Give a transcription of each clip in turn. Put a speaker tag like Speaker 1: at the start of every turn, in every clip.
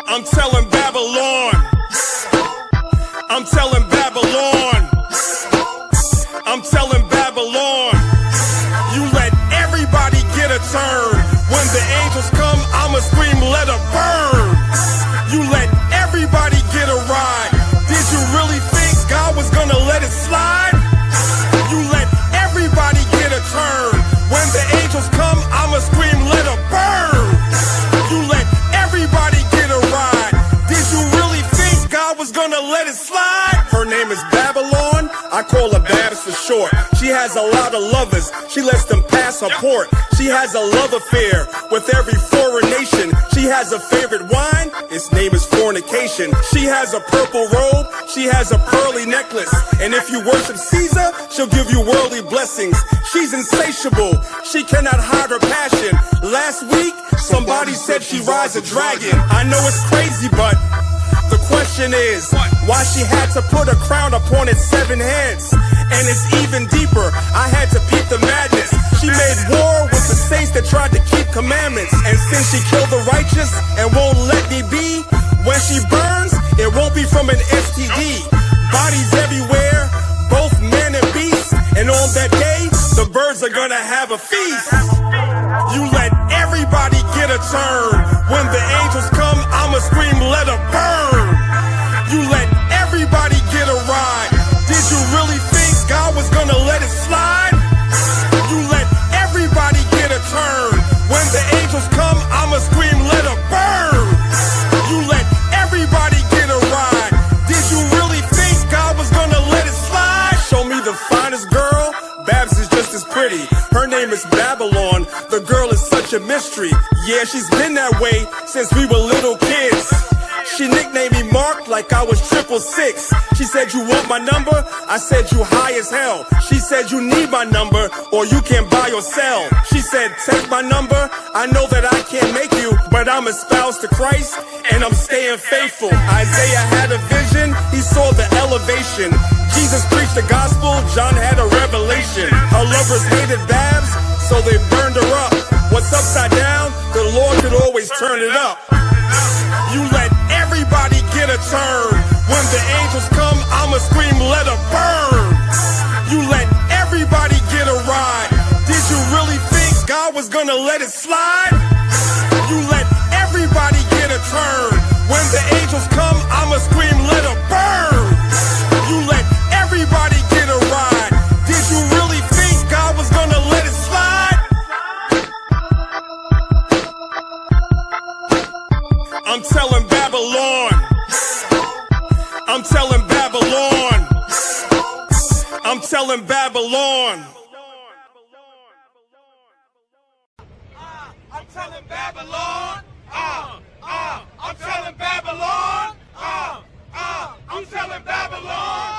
Speaker 1: I'm telling Babylon. I'm telling Babylon. I'm telling Babylon. You let everybody get a turn. When the angels come, I'ma scream, let her burn. You let everybody get a ride. Did you really think God was gonna let it slide? You let everybody get a turn. When the angels come, I'ma scream, let her burn. You let everybody get a ride. Did you really think God was gonna let it slide? Her name is Babylon. I call her Babs for short. She has a lot of lovers. She lets them pass her port. She has a love affair with every foreign nation. She has a favorite wine. Its name is fornication. She has a purple robe. She has a pearly necklace. And if you worship Caesar, she'll give you worldly blessings. She's insatiable. She cannot hide her passion. Last week, somebody said she rides a dragon. I know it's crazy, but the question is why she had to put a crown upon its 7 heads. And it's even deeper. I had to peep the madness. She made war with the saints that tried to keep commandments. And since she killed the righteous and won't let me be, when she burns, it won't be from an STD. Bodies everywhere, both man and beast. And on that day, the birds are gonna have a feast. You let everybody get a turn. When the angels come, I'ma scream, let her burn. You let everybody get a ride. Did you really think God was gonna let it slide? You let everybody get a turn. When the angels come, I'ma scream, let her burn. You let everybody get a ride. Did you really think God was gonna let it slide? Show me the finest girl. Babs is just as pretty. Her name is Babylon. The girl is such a mystery. Yeah, she's been that way since we were little kids. She nicknamed me Mark like I was 666. She said, you want my number? I said, you high as hell. She said, you need my number or you can't buy or sell. She said, take my number. I know that I can't make you, but I'm espoused to Christ and I'm staying faithful. Isaiah had a vision. He saw the elevation. Jesus preached the gospel. John had a revelation. Her lovers hated Babs, so they burned her up. What's upside down? The Lord could always turn it up. You let everybody get a turn. When the angels come, I'ma scream, let her burn. You let everybody get a ride. Did you really think God was gonna let it slide? You let everybody get a turn. When the angels come, I'ma scream, let her burn. You let everybody get a ride. Did you really think God was gonna let it slide? I'm telling Babylon. I'm telling Babylon. I'm telling Babylon.
Speaker 2: I'm telling Babylon. I'm telling Babylon. I'm telling Babylon.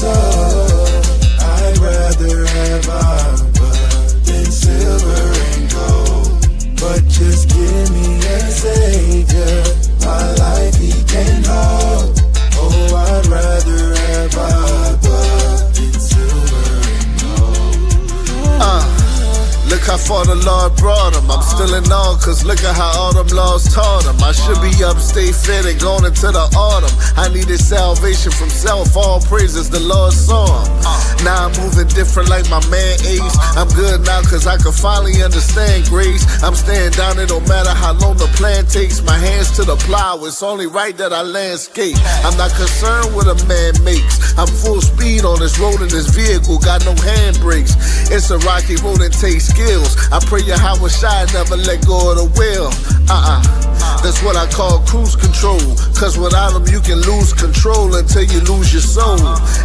Speaker 3: I'd rather have iron than silver and gold. But just give me a savior, my life he can hold. Oh, I'd rather have iron than silver and gold.
Speaker 4: Look how far the Lord brought him. I'm still in awe, cause look at how all them laws taught him. I should be upstate fit and going into the autumn. I needed salvation from self, all praises the Lord saw him. Now I'm moving different like my man Ace. I'm good now cause I can finally understand grace. I'm staying down it no matter how long the plan takes. My hands to the plow, it's only right that I landscape. I'm not concerned what a man makes. I'm full speed on this road in this vehicle, got no handbrakes. It's a rocky road and takes skills. I pray Yahweh Shai never let go of the wheel. That's what I call cruise control. Cause without them you can lose control until you lose your soul.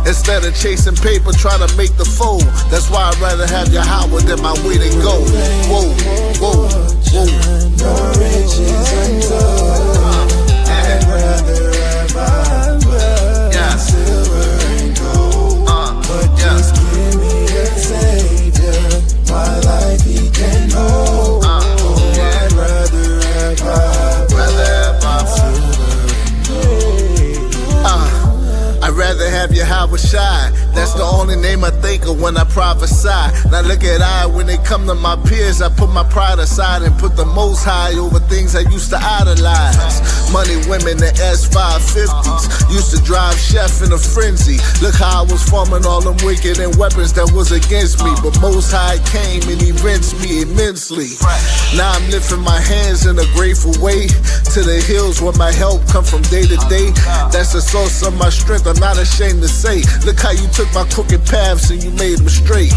Speaker 4: Instead of chasing paper, try to make the fold. That's why I'd rather have Yahweh than my way to go. Whoa, whoa, whoa.
Speaker 3: No riches untold. I'd rather have
Speaker 4: rather have Yahweh Shai. That's the only name I think of when I prophesy. Now look at when they come to my peers, I put my pride aside and put the Most High over things I used to idolize. Money, women, the S550s. Used to drive Chef in a frenzy. Look how I was forming all them wicked and weapons that was against me. But Most High came and he rinsed me immensely. Now I'm lifting my hands in a grateful way to the hills where my help come from day to day. That's the source of my strength, I'm not ashamed to say. Look how you took my crooked paths and you made them straight.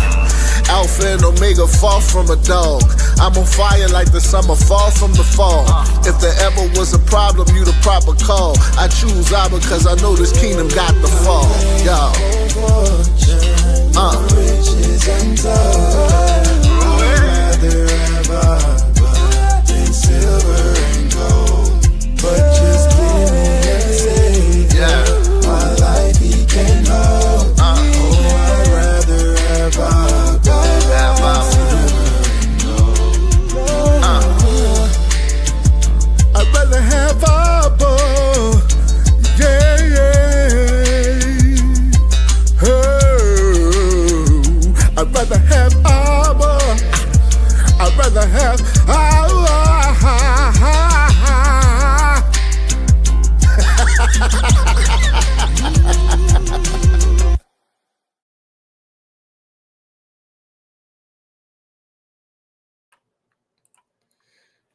Speaker 4: Alpha and Omega, far from a dog. I'm on fire like the summer, far from the fall. If there ever was a problem, you the proper call. I choose Abba because I know this kingdom got the fall. Y'all.
Speaker 3: Riches and gold. I'd rather have Abba than silver and gold. But just give me a savior. My life he can hold. I'd rather have Abba than silver and gold.
Speaker 4: I'd rather have Abba. Yeah, yeah. Oh, I'd rather have Abba. I'd rather have Abba.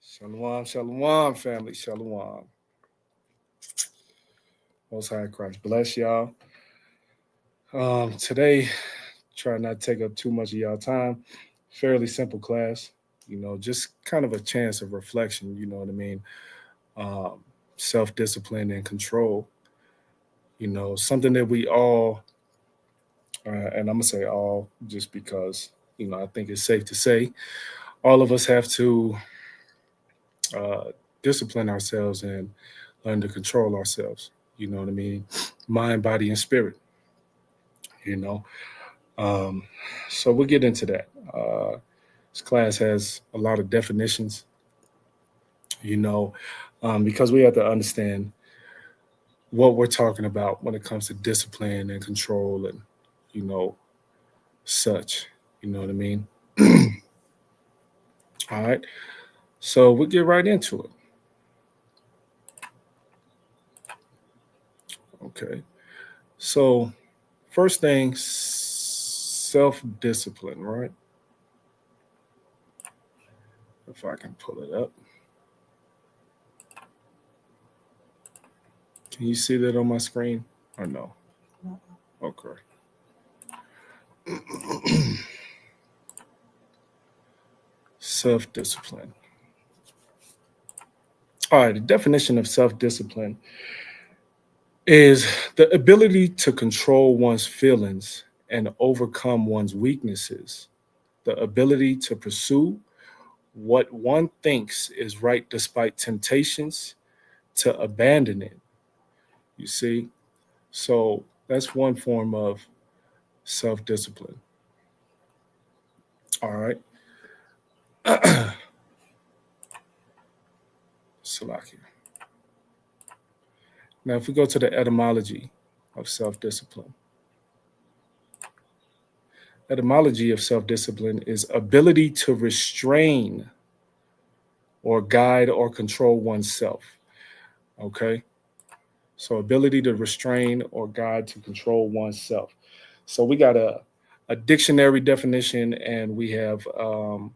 Speaker 5: Shalom, shalom, family, shalom. Most High Christ bless y'all. Today, try not to take up too much of y'all time. Fairly simple class, just kind of a chance of reflection, you know what I mean? Self-discipline and control, something that we all, and I'm going to say all just because, I think it's safe to say, all of us have to discipline ourselves and learn to control ourselves. You know what I mean? Mind, body, and spirit. So we'll get into that. This class has a lot of definitions, because we have to understand what we're talking about when it comes to discipline and control and, such. You know what I mean? All right. So we'll get right into it. Okay. So first thing, self-discipline, right? If I can pull it up. Can you see that on my screen or no? Okay. Self-discipline. All right, the definition of self-discipline is the ability to control one's feelings and overcome one's weaknesses, the ability to pursue what one thinks is right despite temptations to abandon it. You see? So that's one form of self-discipline. All right. Salakia. Now, if we go to the etymology of self-discipline, etymology of self-discipline is ability to restrain or guide or control oneself. Okay? So ability to restrain or guide to control oneself. So we got a dictionary definition and we have an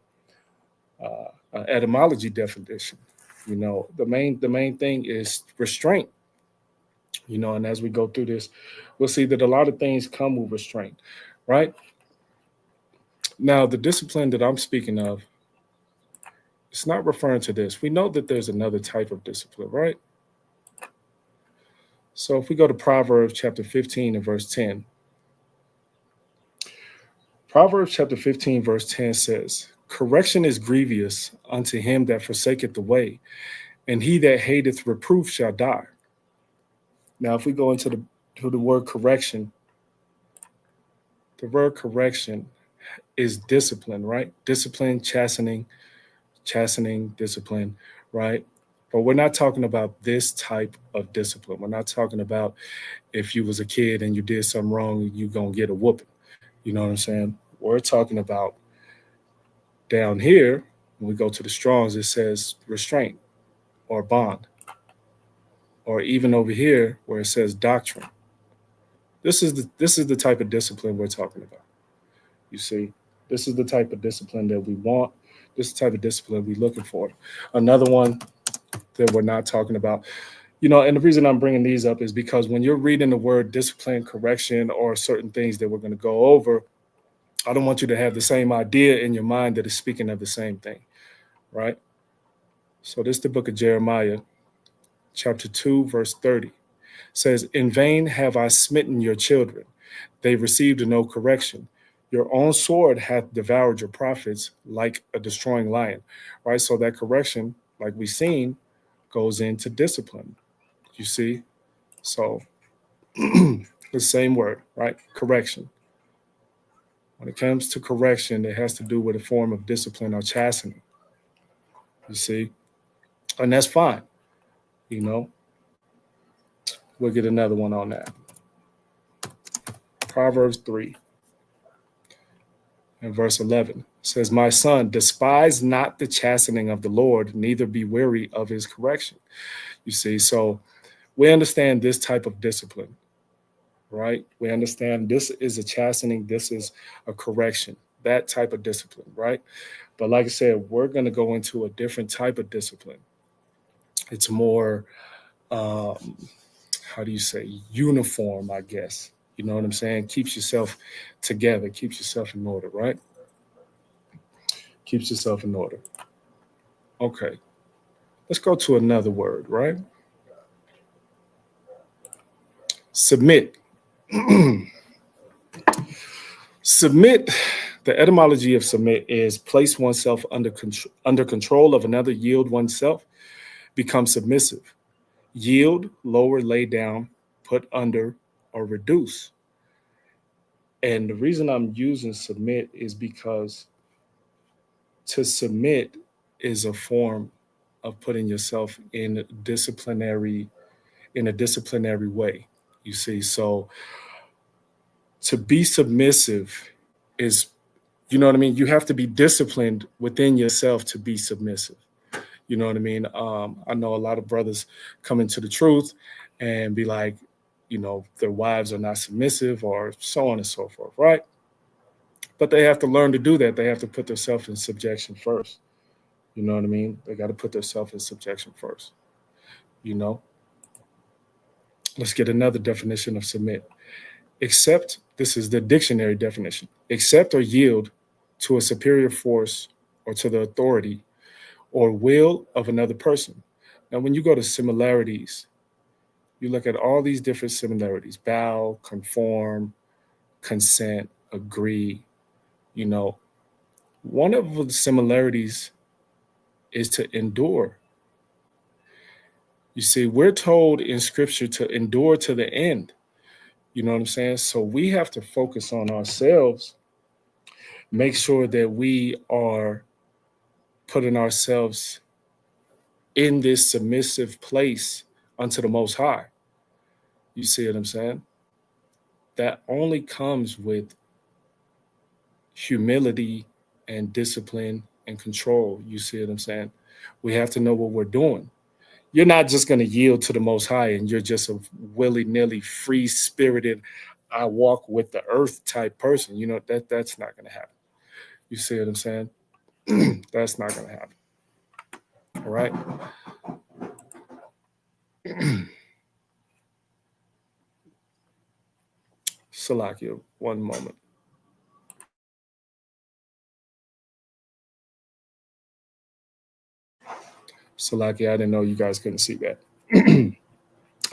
Speaker 5: etymology definition. The main thing is restraint. And as we go through this, we'll see that a lot of things come with restraint, right? Now, the discipline that I'm speaking of, it's not referring to this. We know that there's another type of discipline, right? So if we go to Proverbs chapter 15 and verse 10, Proverbs chapter 15, verse 10 says, correction is grievous unto him that forsaketh the way, and he that hateth reproof shall die. Now, if we go into the word correction, the word correction is discipline, right? Discipline, chastening, discipline, right? But we're not talking about this type of discipline. We're not talking about if you was a kid and you did something wrong, you're going to get a whooping. You know what I'm saying? We're talking about down here, when we go to the Strongs, it says restraint or bond. Or even over here where it says doctrine. This is the type of discipline we're talking about. You see, this is the type of discipline that we want. This is the type of discipline we're looking for. Another one that we're not talking about, and the reason I'm bringing these up is because when you're reading the word discipline, correction, or certain things that we're going to go over, I don't want you to have the same idea in your mind that is speaking of the same thing, right? So this is the book of Jeremiah, chapter 2, verse 30. Says, in vain have I smitten your children. They received no correction. Your own sword hath devoured your prophets like a destroying lion, right? So that correction, like we've seen, goes into discipline, you see? So the same word, right? Correction. When it comes to correction, it has to do with a form of discipline or chastening, you see? And that's fine, We'll get another one on that. Proverbs 3 and verse 11 says, my son, despise not the chastening of the Lord, neither be weary of his correction. You see, so we understand this type of discipline, right? We understand this is a chastening, this is a correction, that type of discipline, right? But like I said, we're going to go into a different type of discipline. It's more, uniform, I guess. You know what I'm saying? Keeps yourself together, keeps yourself in order, right? Keeps yourself in order. Okay. Let's go to another word, right? Submit. Submit, the etymology of submit is place oneself under control of another, yield oneself, become submissive. Yield, lower, lay down, put under, or reduce. And the reason I'm using submit is because to submit is a form of putting yourself in a disciplinary way, you see. So to be submissive is, you know what I mean? You have to be disciplined within yourself to be submissive. You know what I mean? I know a lot of brothers come into the truth and be like, their wives are not submissive or so on and so forth, right? But they have to learn to do that. They have to put themselves in subjection first. You know what I mean? They got to put themselves in subjection first. Let's get another definition of submit. Accept, this is the dictionary definition, accept or yield to a superior force or to the authority or will of another person. Now, when you go to similarities, you look at all these different similarities: bow, conform, consent, agree. One of the similarities is to endure. You see, we're told in scripture to endure to the end. You know what I'm saying? So we have to focus on ourselves, make sure that we are putting ourselves in this submissive place unto the Most High. You see what I'm saying? That only comes with humility and discipline and control. You see what I'm saying? We have to know what we're doing. You're not just going to yield to the Most High and you're just a willy-nilly, free-spirited, I walk with the earth type person. That's not going to happen. You see what I'm saying? That's not going to happen. All right? Salakia, one moment. Salakia, I didn't know you guys couldn't see that.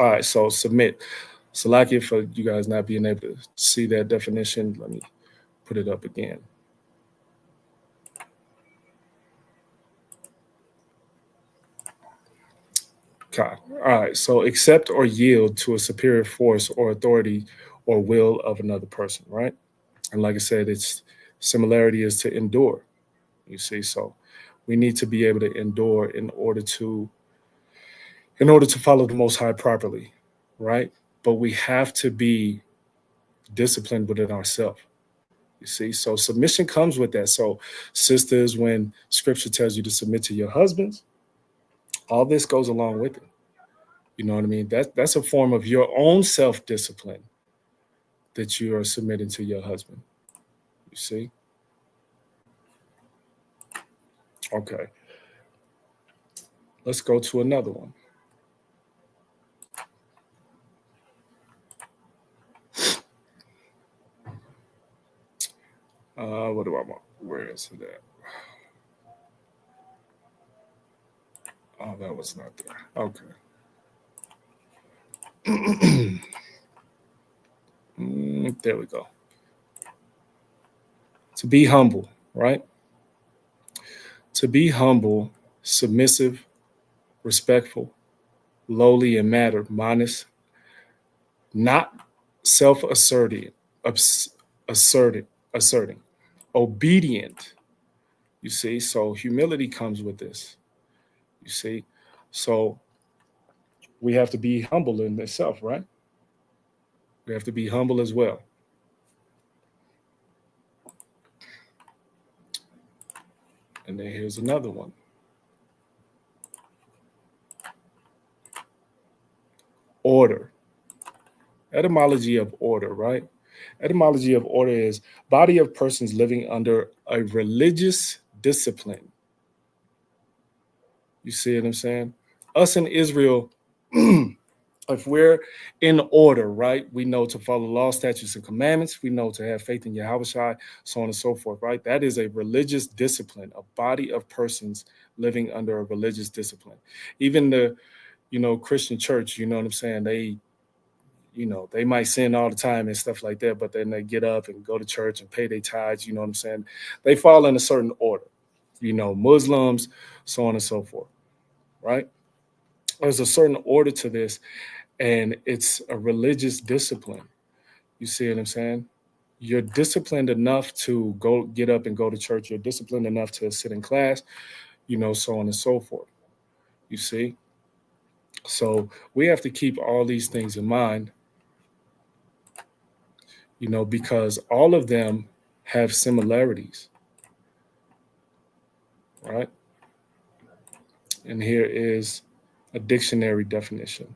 Speaker 5: All right, so submit. Salakia, for you guys not being able to see that definition, let me put it up again. Okay. All right, so accept or yield to a superior force or authority or will of another person, right? And like I said, its similarity is to endure, you see. So we need to be able to endure in order to in order to follow the Most High properly, right? But we have to be disciplined within ourselves. You see, so submission comes with that. So, sisters, when Scripture tells you to submit to your husbands, all this goes along with it. You know what I mean? That's a form of your own self-discipline that you are submitting to your husband. You see? Okay. Let's go to another one. What do I want? Where is it at? Oh, that was not there. Okay. There we go. To be humble, right? To be humble, submissive, respectful, lowly in matter, modest, not self-asserting, asserting, obedient. You see, so humility comes with this. You see, so we have to be humble in itself, right? We have to be humble as well. And then here's another one. Order. Etymology of order, right? Etymology of order is body of persons living under a religious discipline. You see what I'm saying? Us in Israel, if we're in order, right, we know to follow law, statutes, and commandments. We know to have faith in Yahushua, so on and so forth, right? That is a religious discipline, a body of persons living under a religious discipline. Even the, Christian church, you know what I'm saying? They might sin all the time and stuff like that, but then they get up and go to church and pay their tithes, you know what I'm saying? They fall in a certain order, Muslims, so on and so forth, right? There's a certain order to this, and it's a religious discipline. You see what I'm saying? You're disciplined enough to get up and go to church. You're disciplined enough to sit in class, so on and so forth. You see? So we have to keep all these things in mind, because all of them have similarities, right? And here is a dictionary definition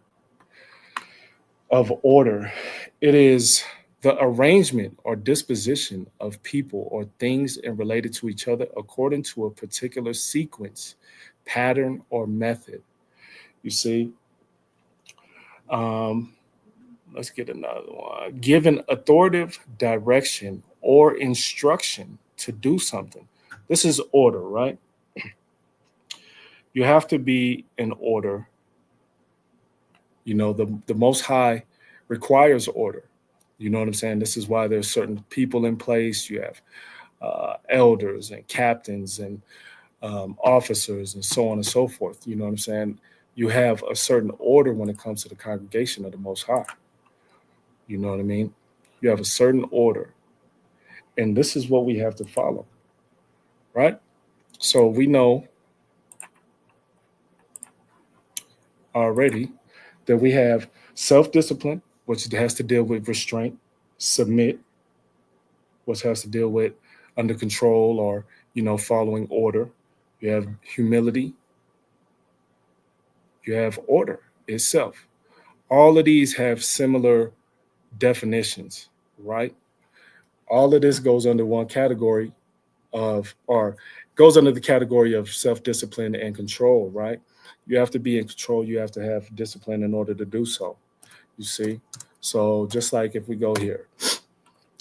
Speaker 5: of order. It is the arrangement or disposition of people or things and related to each other according to a particular sequence, pattern, or method. You see? Let's get another one. Given authoritative direction or instruction to do something. This is order, right? You have to be in order. The Most High requires order. You know what I'm saying? This is why there's certain people in place. You have elders and captains and officers and so on and so forth. You know what I'm saying? You have a certain order when it comes to the congregation of the Most High. You know what I mean? You have a certain order. And this is what we have to follow, right? So we know already that we have self-discipline, which has to deal with restraint, submit, which has to deal with under control or, following order. You have humility. You have order itself. All of these have similar definitions, right? All of this goes under one category goes under the category of self-discipline and control, right? You have to be in control. You have to have discipline in order to do so. You see? So just like if we go here,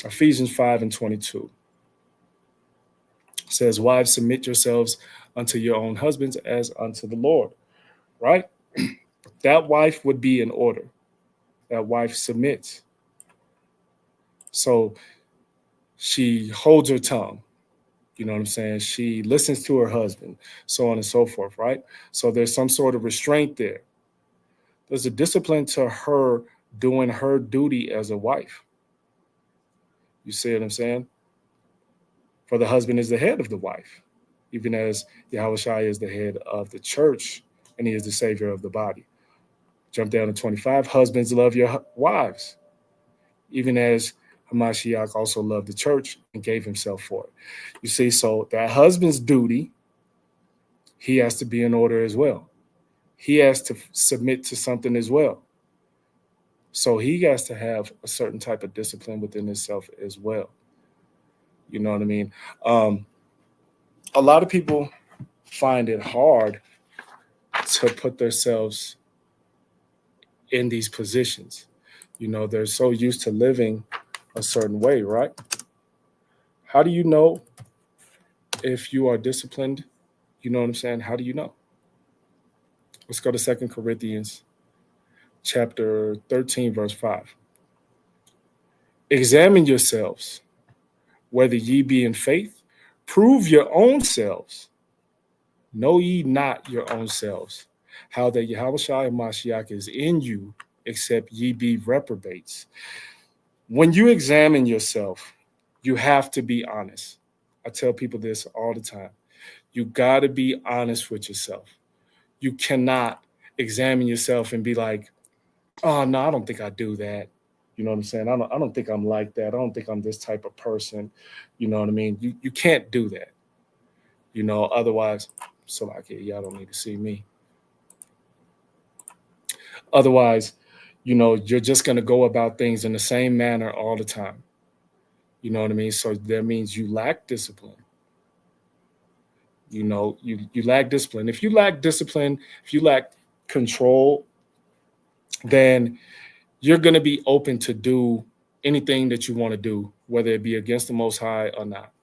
Speaker 5: Ephesians 5:22 says, wives, submit yourselves unto your own husbands as unto the Lord, right? That wife would be in order. That wife submits. So she holds her tongue. You know what I'm saying? She listens to her husband, so on and so forth, right? So there's some sort of restraint there. There's a discipline to her doing her duty as a wife. You see what I'm saying? For the husband is the head of the wife, even as Yahushua is the head of the church and he is the savior of the body. Jump down to 25. Husbands, love your wives, even as Hamashiach also loved the church and gave himself for it. You see, so that husband's duty, he has to be in order as well. He has to submit to something as well. So he has to have a certain type of discipline within himself as well. You know what I mean? A lot of people find it hard to put themselves in these positions. You know, they're so used to living a certain way, right? How do you know if you are disciplined? You know what I'm saying? How do you know? Let's go to 2 Corinthians chapter 13, verse 5. Examine yourselves, whether ye be in faith. Prove your own selves. Know ye not your own selves, how that Yahushua Mashiach is in you, except ye be reprobates. When you examine yourself, you have to be honest. I tell people this all the time. You got to be honest with yourself. You cannot examine yourself and be like, oh, no, I don't think I do that. You know what I'm saying? I don't think I'm like that. I don't think I'm this type of person. You know what I mean? You can't do that. You know, otherwise, so like, y'all don't need to see me. Otherwise, you know, you're just going to go about things in the same manner all the time. You know what I mean? So that means you lack discipline. You know, you lack discipline. If you lack discipline, if you lack control, then you're going to be open to do anything that you want to do, whether it be against the Most High or not.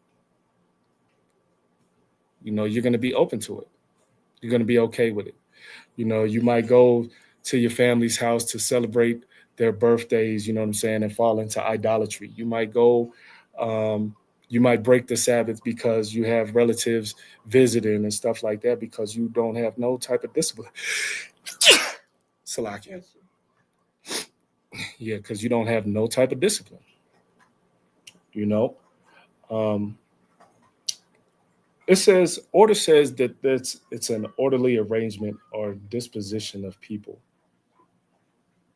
Speaker 5: You know, you're going to be open to it. You're going to be okay with it. You know, you might go to your family's house to celebrate their birthdays, you know what I'm saying, and fall into idolatry. You might go, you might break the Sabbath because you have relatives visiting and stuff like that because you don't have no type of discipline. Salakia. Yeah, because you don't have no type of discipline. You know, order says that it's an orderly arrangement or disposition of people,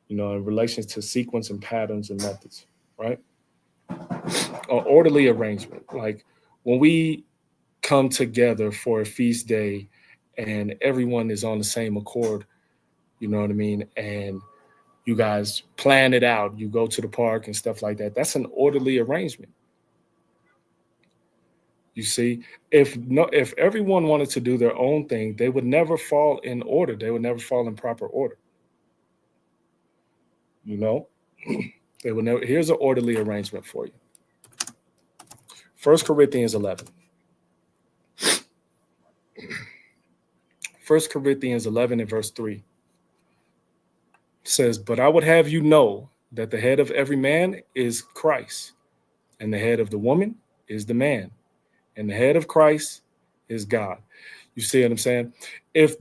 Speaker 5: you know, in relation to sequence and patterns and methods, right? An orderly arrangement. Like when we come together for a feast day and everyone is on the same accord, you know what I mean? And you guys plan it out. You go to the park and stuff like that. That's an orderly arrangement. You see, if everyone wanted to do their own thing, they would never fall in order. They would never fall in proper order. You know, they would never. Here's an orderly arrangement for you. 1 Corinthians 11. 1 Corinthians 11 and verse 3 says, "But I would have you know that the head of every man is Christ, and the head of the woman is the man, and the head of Christ is God." You see what I'm saying? If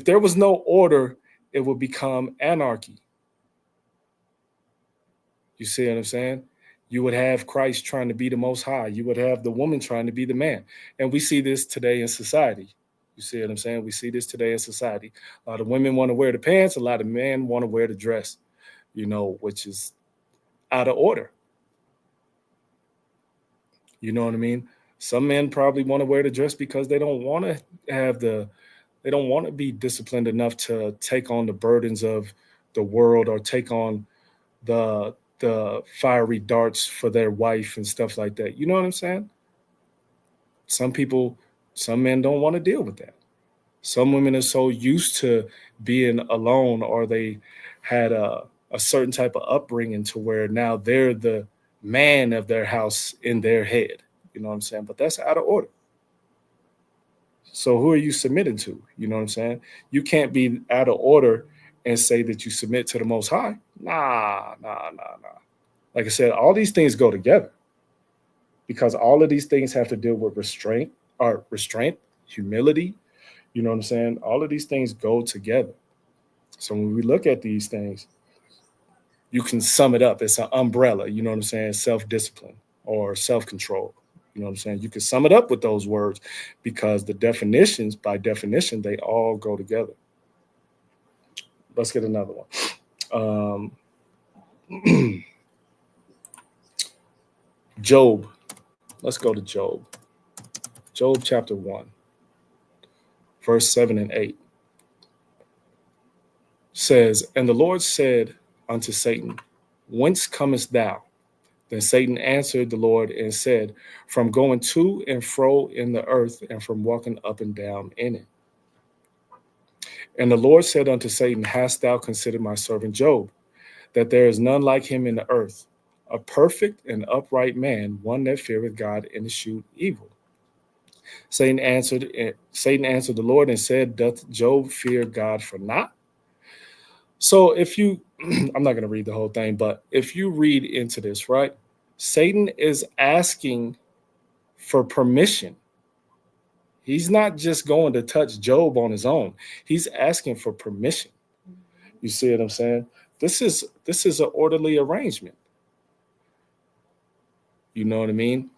Speaker 5: there was no order, it would become anarchy. You see what I'm saying? You would have Christ trying to be the Most High. You would have the woman trying to be the man. And we see this today in society. You see what I'm saying? We see this today in society. A lot of women want to wear the pants. A lot of men want to wear the dress, you know, which is out of order. You know what I mean? Some men probably want to wear the dress because they don't want to they don't want to be disciplined enough to take on the burdens of the world or take on the fiery darts for their wife and stuff like that. You know what I'm saying? Some men don't want to deal with that. Some women are so used to being alone, or they had a certain type of upbringing to where now they're the man of their house in their head. You know what I'm saying? But that's out of order. So who are you submitting to? You know what I'm saying? You can't be out of order and say that you submit to the Most High. Nah. Like I said, all these things go together because all of these things have to deal with restraint, humility. You know what I'm saying? All of these things go together. So when we look at these things, you can sum it up. It's an umbrella, you know what I'm saying? Self-discipline or self-control. You know what I'm saying? You can sum it up with those words because the definitions, by definition, they all go together. Let's get another one. Job. Let's go to Job. Job chapter 1, verse 7 and 8 says, "And the Lord said unto Satan, Whence comest thou? Then Satan answered the Lord and said, From going to and fro in the earth, and from walking up and down in it. And the Lord said unto Satan, Hast thou considered my servant Job, that there is none like him in the earth, a perfect and upright man, one that feareth God and escheweth evil? Satan answered the Lord and said, Doth Job fear God for naught?" So if you, I'm not going to read the whole thing, but if you read into this, right, Satan is asking for permission. He's not just going to touch Job on his own. He's asking for permission. You see what I'm saying? This is an orderly arrangement. You know what I mean?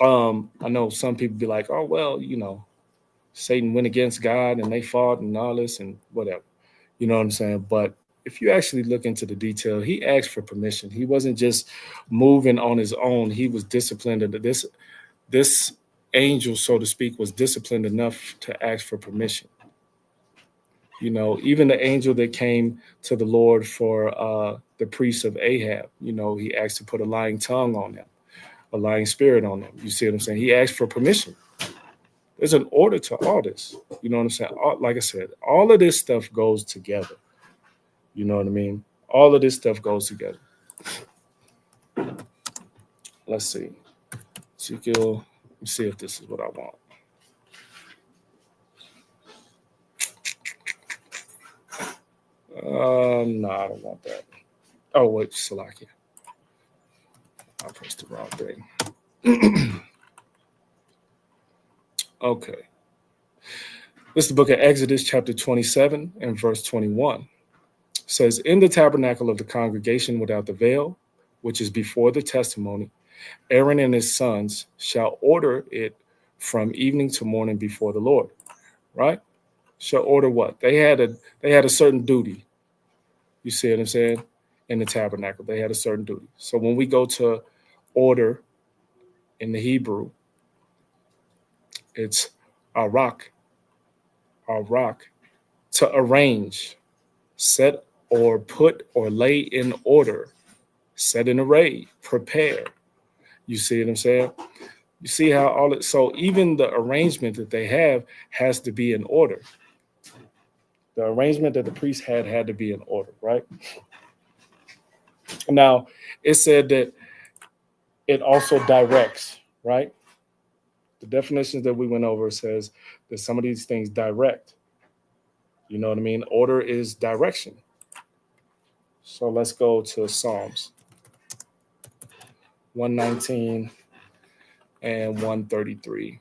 Speaker 5: I know some people be like, oh, well, Satan went against God and they fought and all this and whatever. You know what I'm saying? But if you actually look into the detail, he asked for permission. He wasn't just moving on his own. He was disciplined. This angel, so to speak, was disciplined enough to ask for permission. Even the angel that came to the Lord for the priest of Ahab, he asked to put a lying tongue on them, a lying spirit on them. You see what I'm saying? He asked for permission. There's an order to all this. You know what I'm saying? Like I said, all of this stuff goes together. You know what I mean? All of this stuff goes together. Let's see. Ezekiel, let me see if this is what I want. No, I don't want that. Oh, wait, Salakia. I pressed the wrong thing. Okay. This is the book of Exodus, chapter 27 and verse 21. It says, "In the tabernacle of the congregation without the veil, which is before the testimony, Aaron and his sons shall order it from evening to morning before the Lord." Right? Shall order what? They had a certain duty. You see what I'm saying? In the tabernacle, they had a certain duty. So when we go to order in the Hebrew, it's arak, to arrange, set or put or lay in order, set in array, prepare. You see what I'm saying? You see how so even the arrangement that they have has to be in order. The arrangement that the priest had to be in order, right? Now, it said that it also directs, right? The definitions that we went over says that some of these things direct. You know what I mean? Order is direction. So let's go to Psalms 119 and 133.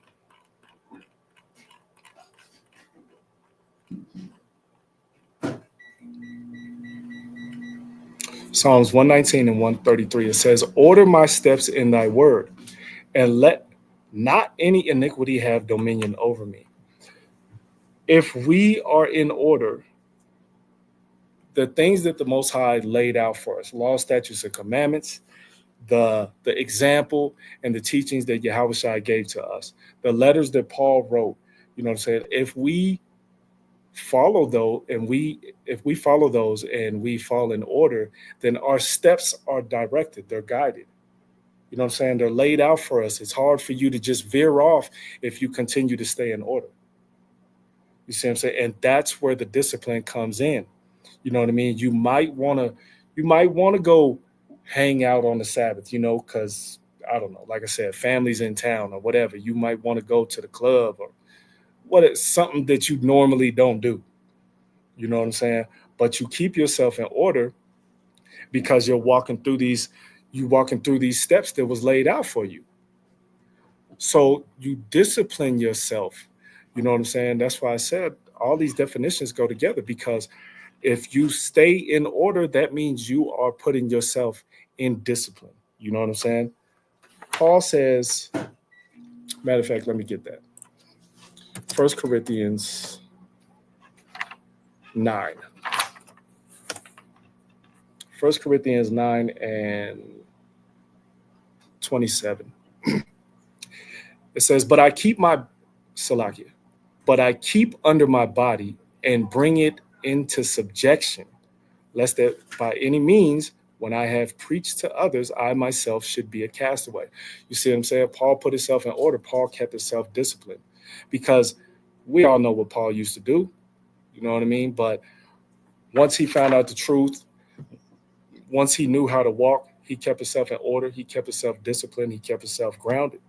Speaker 5: Psalms 119 and 133. It says, "Order my steps in thy word, and let not any iniquity have dominion over me." If we are in order, the things that the Most High laid out for us, law, statutes, and commandments, the example and the teachings that Yahushua gave to us, the letters that Paul wrote, you know what I'm saying? If we follow those and if we follow those and we fall in order, then our steps are directed, they're guided. You know what I'm saying? They're laid out for us. It's hard for you to just veer off if you continue to stay in order. You see what I'm saying? And that's where the discipline comes in. You know what I mean? You might want to go hang out on the Sabbath, because I don't know, like I said, family's in town or whatever. You might want to go to the club or something that you normally don't do. You know what I'm saying? But you keep yourself in order because you're walking through these steps that was laid out for you. So you discipline yourself. You know what I'm saying? That's why I said all these definitions go together, because if you stay in order, that means you are putting yourself in discipline. You know what I'm saying? Paul says, matter of fact, let me get that. 1 Corinthians 9. 1 Corinthians 9 and 27. It says, but I keep under my body and bring it into subjection, lest that by any means, when I have preached to others, I myself should be a castaway. You see what I'm saying? Paul put himself in order. Paul kept himself disciplined, because we all know what Paul used to do. You know what I mean? But once he found out the truth, once he knew how to walk, he kept himself in order. He kept himself disciplined. He kept himself grounded,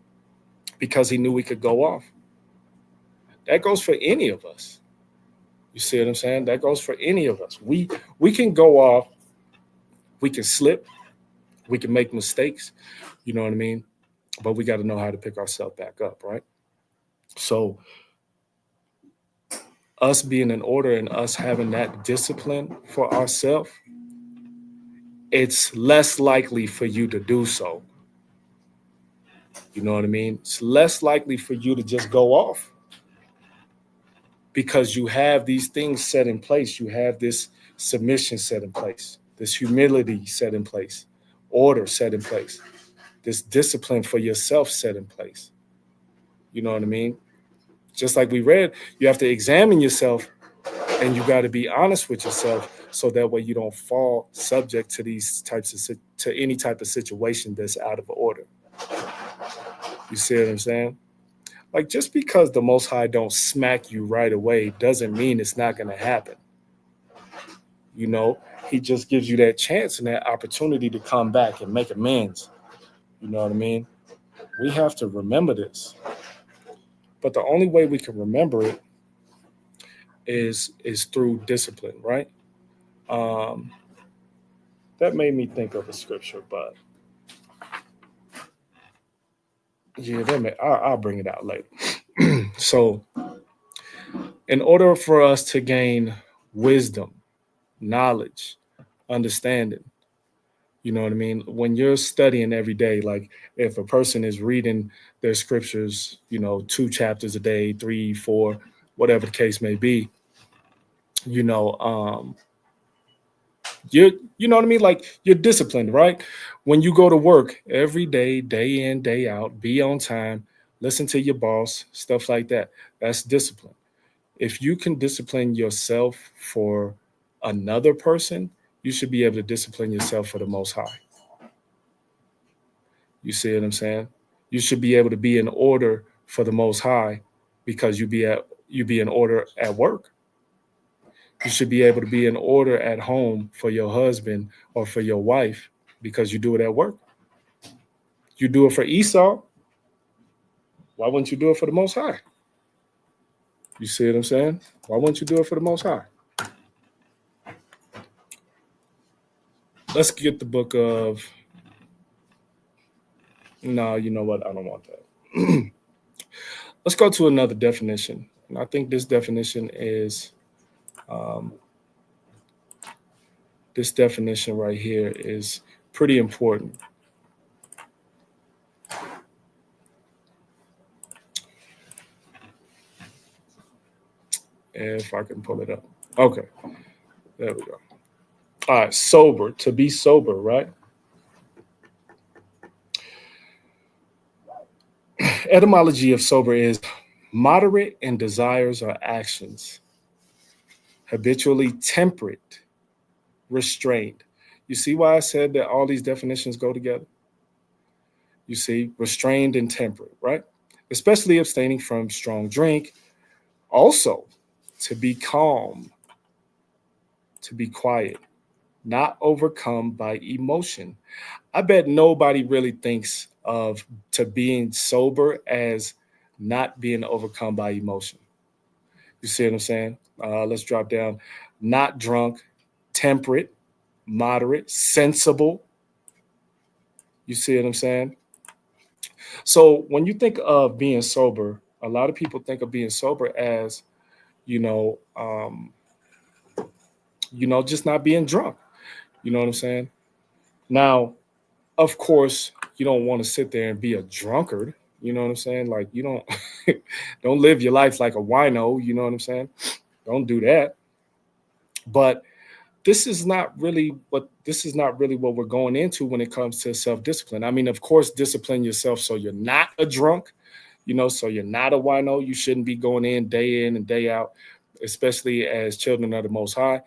Speaker 5: because he knew he could go off. That goes for any of us. You see what I'm saying? That goes for any of us. We can go off. We can slip. We can make mistakes. You know what I mean? But we got to know how to pick ourselves back up, right? So us being in order and us having that discipline for ourselves, it's less likely for you to do so. You know what I mean? It's less likely for you to just go off, because you have these things set in place. You have this submission set in place, this humility set in place, order set in place, this discipline for yourself set in place. You know what I mean? Just like we read, you have to examine yourself, and you got to be honest with yourself, so that way you don't fall subject to these types of to any type of situation that's out of order. You see what I'm saying? Like, just because the Most High don't smack you right away doesn't mean it's not going to happen. You know, he just gives you that chance and that opportunity to come back and make amends. You know what I mean? We have to remember this. But the only way we can remember it is through discipline, right? That made me think of a scripture, but yeah, I'll bring it out later. So, in order for us to gain wisdom, knowledge, understanding, you know what I mean? When you're studying every day, like if a person is reading their scriptures, 2 chapters a day, 3, 4, whatever the case may be, you know what I mean? Like, you're disciplined, right? When you go to work every day, day in, day out, be on time, listen to your boss, stuff like that. That's discipline. If you can discipline yourself for another person, you should be able to discipline yourself for the Most High. You see what I'm saying? You should be able to be in order for the Most High, because you be in order at work. You should be able to be in order at home for your husband or for your wife, because you do it at work. You do it for Esau. Why wouldn't you do it for the Most High? You see what I'm saying? Why wouldn't you do it for the Most High? Let's get the book of... No, you know what? I don't want that. Let's go to another definition. And I think this definition is... this definition right here is pretty important. If I can pull it up. Okay, there we go. All right, sober, to be sober, right? Etymology of sober is moderate in desires or actions, habitually temperate, restrained. You see why I said that all these definitions go together? You see, restrained and temperate, right? Especially abstaining from strong drink. Also, to be calm, to be quiet, not overcome by emotion. I bet nobody really thinks of to being sober as not being overcome by emotion. You see what I'm saying? Let's drop down. Not drunk, temperate, moderate, sensible. You see what I'm saying? So when you think of being sober, a lot of people think of being sober as, just not being drunk. You know what I'm saying? Now, of course, you don't want to sit there and be a drunkard. You know what I'm saying? Like, you don't live your life like a wino. You know what I'm saying? Don't do that. But this is not really what we're going into when it comes to self-discipline. I mean, of course, discipline yourself so you're not a drunk, so you're not a wino. You shouldn't be going in and day out, especially as children of the Most High.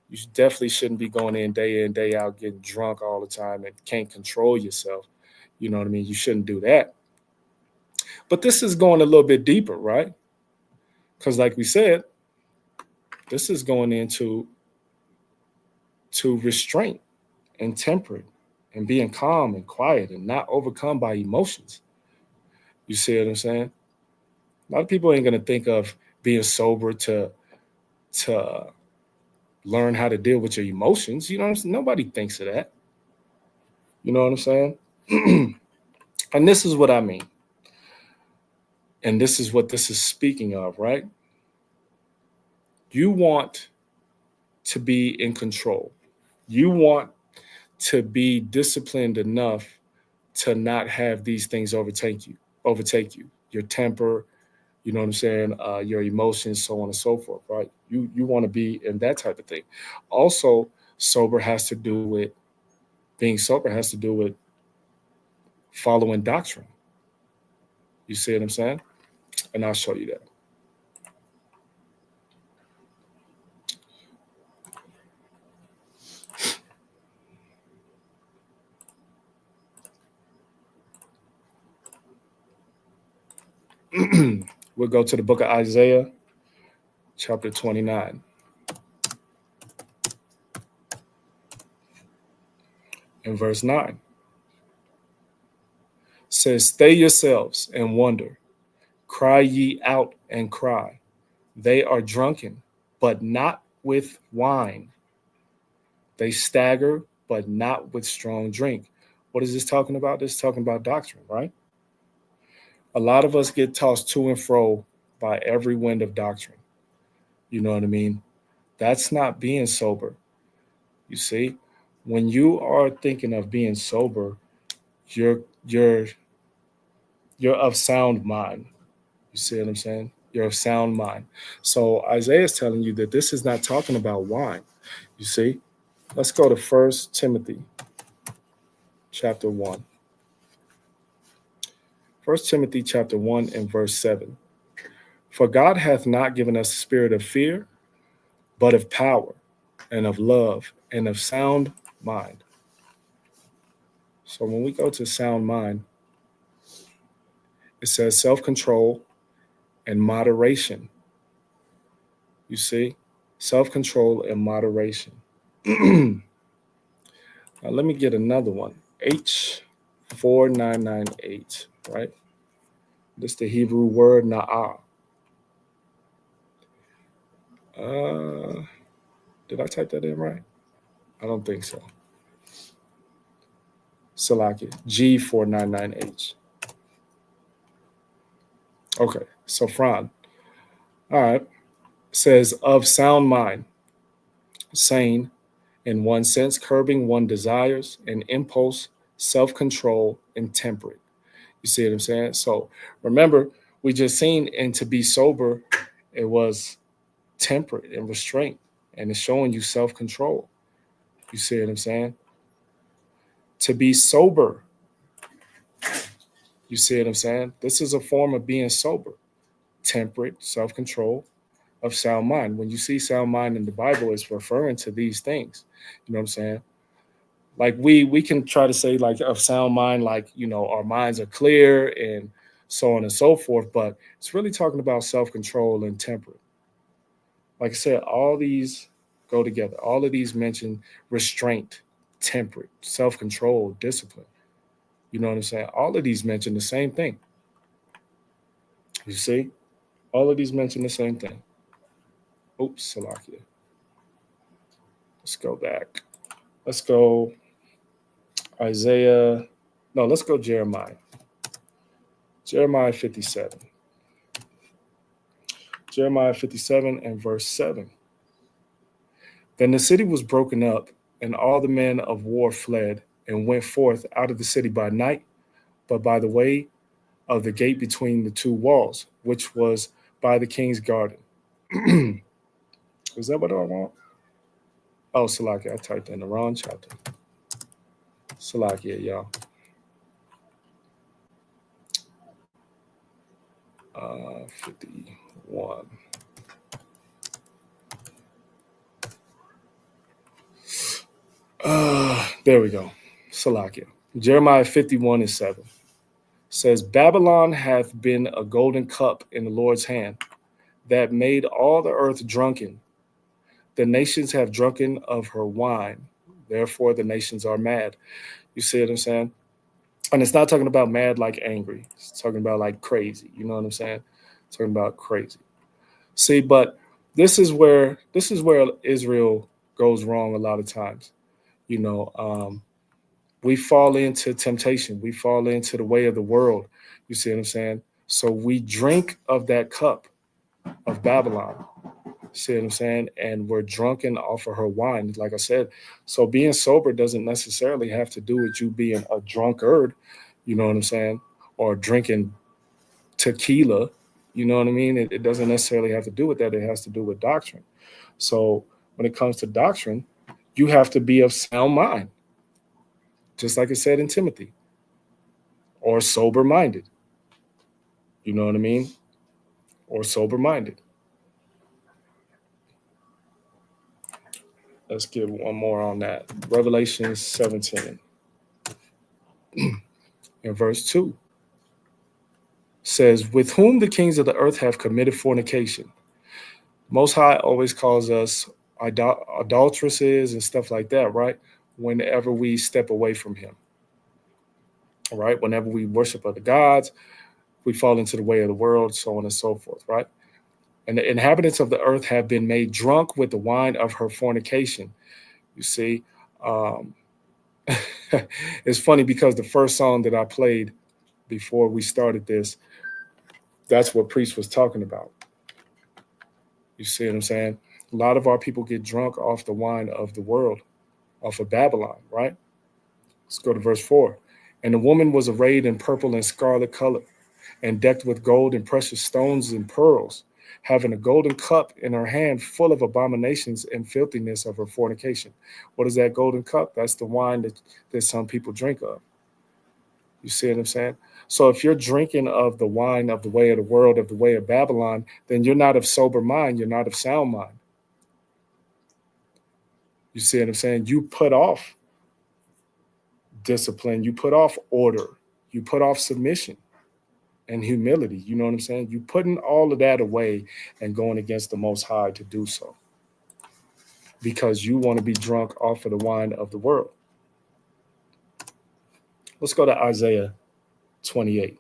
Speaker 5: You definitely shouldn't be going in, day out, getting drunk all the time and can't control yourself. You know what I mean? You shouldn't do that. But this is going a little bit deeper, right? Because like we said, this is going into restraint and temperate and being calm and quiet and not overcome by emotions. You see what I'm saying? A lot of people ain't going to think of being sober to learn how to deal with your emotions. You know what I'm saying? Nobody thinks of that. You know what I'm saying? And this is what I mean. And this is what this is speaking of, right? You want to be in control. You want to be disciplined enough to not have these things overtake you. Your temper, you know what I'm saying? Your emotions, so on and so forth, right? You want to be in that type of thing. Also, being sober has to do with following doctrine. You see what I'm saying? And I'll show you that. We'll go to the book of Isaiah, chapter 29. And verse 9. It says, "Stay yourselves and wonder. Cry ye out and cry. They are drunken, but not with wine. They stagger, but not with strong drink." What is this talking about? This is talking about doctrine, right? A lot of us get tossed to and fro by every wind of doctrine. You know what I mean? That's not being sober. You see, when you are thinking of being sober, you're of sound mind. You see what I'm saying? You're of sound mind. So Isaiah is telling you that this is not talking about wine. You see? Let's go to 1 Timothy chapter 1. 1 Timothy chapter 1 and verse 7. "For God hath not given us a spirit of fear, but of power and of love and of sound mind." So when we go to sound mind, it says self-control and moderation. You see? Self-control and moderation. Now let me get another one. H4998, right? This is the Hebrew word na'ah. Did I type that in right? I don't think so. Salaki, G499H. Okay, so Fran. All right. Says of sound mind, sane in one sense, curbing one desires and impulse, self-control, and temperate. You see what I'm saying? So remember, we just seen, and to be sober, it was temperate and restraint, and it's showing you self-control. You see what I'm saying? To be sober. You see what I'm saying? This is a form of being sober, temperate, self-control, of sound mind. When you see sound mind in the Bible, it's referring to these things. You know what I'm saying? Like we can try to say like of sound mind, like, our minds are clear and so on and so forth, but it's really talking about self-control and temperate. Like I said, all these go together. All of these mention restraint, temperate, self-control, discipline. You know what I'm saying? All of these mention the same thing. You see? All of these mention the same thing. Oops, Salakia. Let's go back. Let's go Isaiah. No, let's go Jeremiah. Jeremiah 57. Jeremiah 57 and verse 7. "Then the city was broken up, and all the men of war fled and went forth out of the city by night, but by the way of the gate between the two walls, which was by the king's garden." Is that what I want? Oh, Salakia, I typed in the wrong chapter. Salakia, y'all. 51. There we go. Salakia. Jeremiah 51:7 says, Babylon hath been a golden cup in the Lord's hand that made all the earth drunken. The nations have drunken of her wine. Therefore, the nations are mad. You see what I'm saying? And it's not talking about mad like angry. It's talking about like crazy. You know what I'm saying? It's talking about crazy. See, but this is where Israel goes wrong a lot of times. You know, we fall into temptation. We fall into the way of the world. You see what I'm saying? So we drink of that cup of Babylon. See what I'm saying? And we're drunken off of her wine, like I said. So being sober doesn't necessarily have to do with you being a drunkard, you know what I'm saying? Or drinking tequila, you know what I mean? It doesn't necessarily have to do with that. It has to do with doctrine. So when it comes to doctrine, you have to be of sound mind, just like it said in Timothy, or sober-minded. You know what I mean? Or sober-minded. Let's get one more on that. Revelation 17 in verse 2 says, with whom the kings of the earth have committed fornication. Most High always calls us adulteresses and stuff like that, right? Whenever we step away from him, all right? Whenever we worship other gods, we fall into the way of the world, so on and so forth, right? And the inhabitants of the earth have been made drunk with the wine of her fornication. You see, it's funny because the first song that I played before we started this, that's what Priest was talking about. You see what I'm saying? A lot of our people get drunk off the wine of the world, off of Babylon, right? Let's go to verse 4. And the woman was arrayed in purple and scarlet color, and decked with gold and precious stones and pearls, having a golden cup in her hand full of abominations and filthiness of her fornication. What is that golden cup? That's the wine that some people drink of. You see what I'm saying? So if you're drinking of the wine of the way of the world, of the way of Babylon, then you're not of sober mind. You're not of sound mind. You see what I'm saying? You put off discipline. You put off order. You put off submission and humility. You know what I'm saying? You putting all of that away and going against the Most High to do so because you want to be drunk off of the wine of the world. Let's go to Isaiah 28.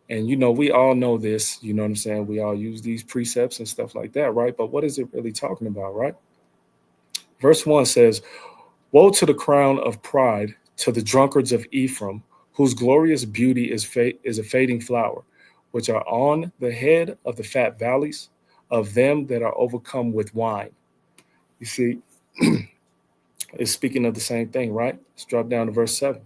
Speaker 5: And, you know, we all know this, you know what I'm saying? We all use these precepts and stuff like that, right? But what is it really talking about, right? Verse 1 says, woe to the crown of pride, to the drunkards of Ephraim, whose glorious beauty is a fading flower, which are on the head of the fat valleys, of them that are overcome with wine. You see, it's speaking of the same thing, right? Let's drop down to verse 7.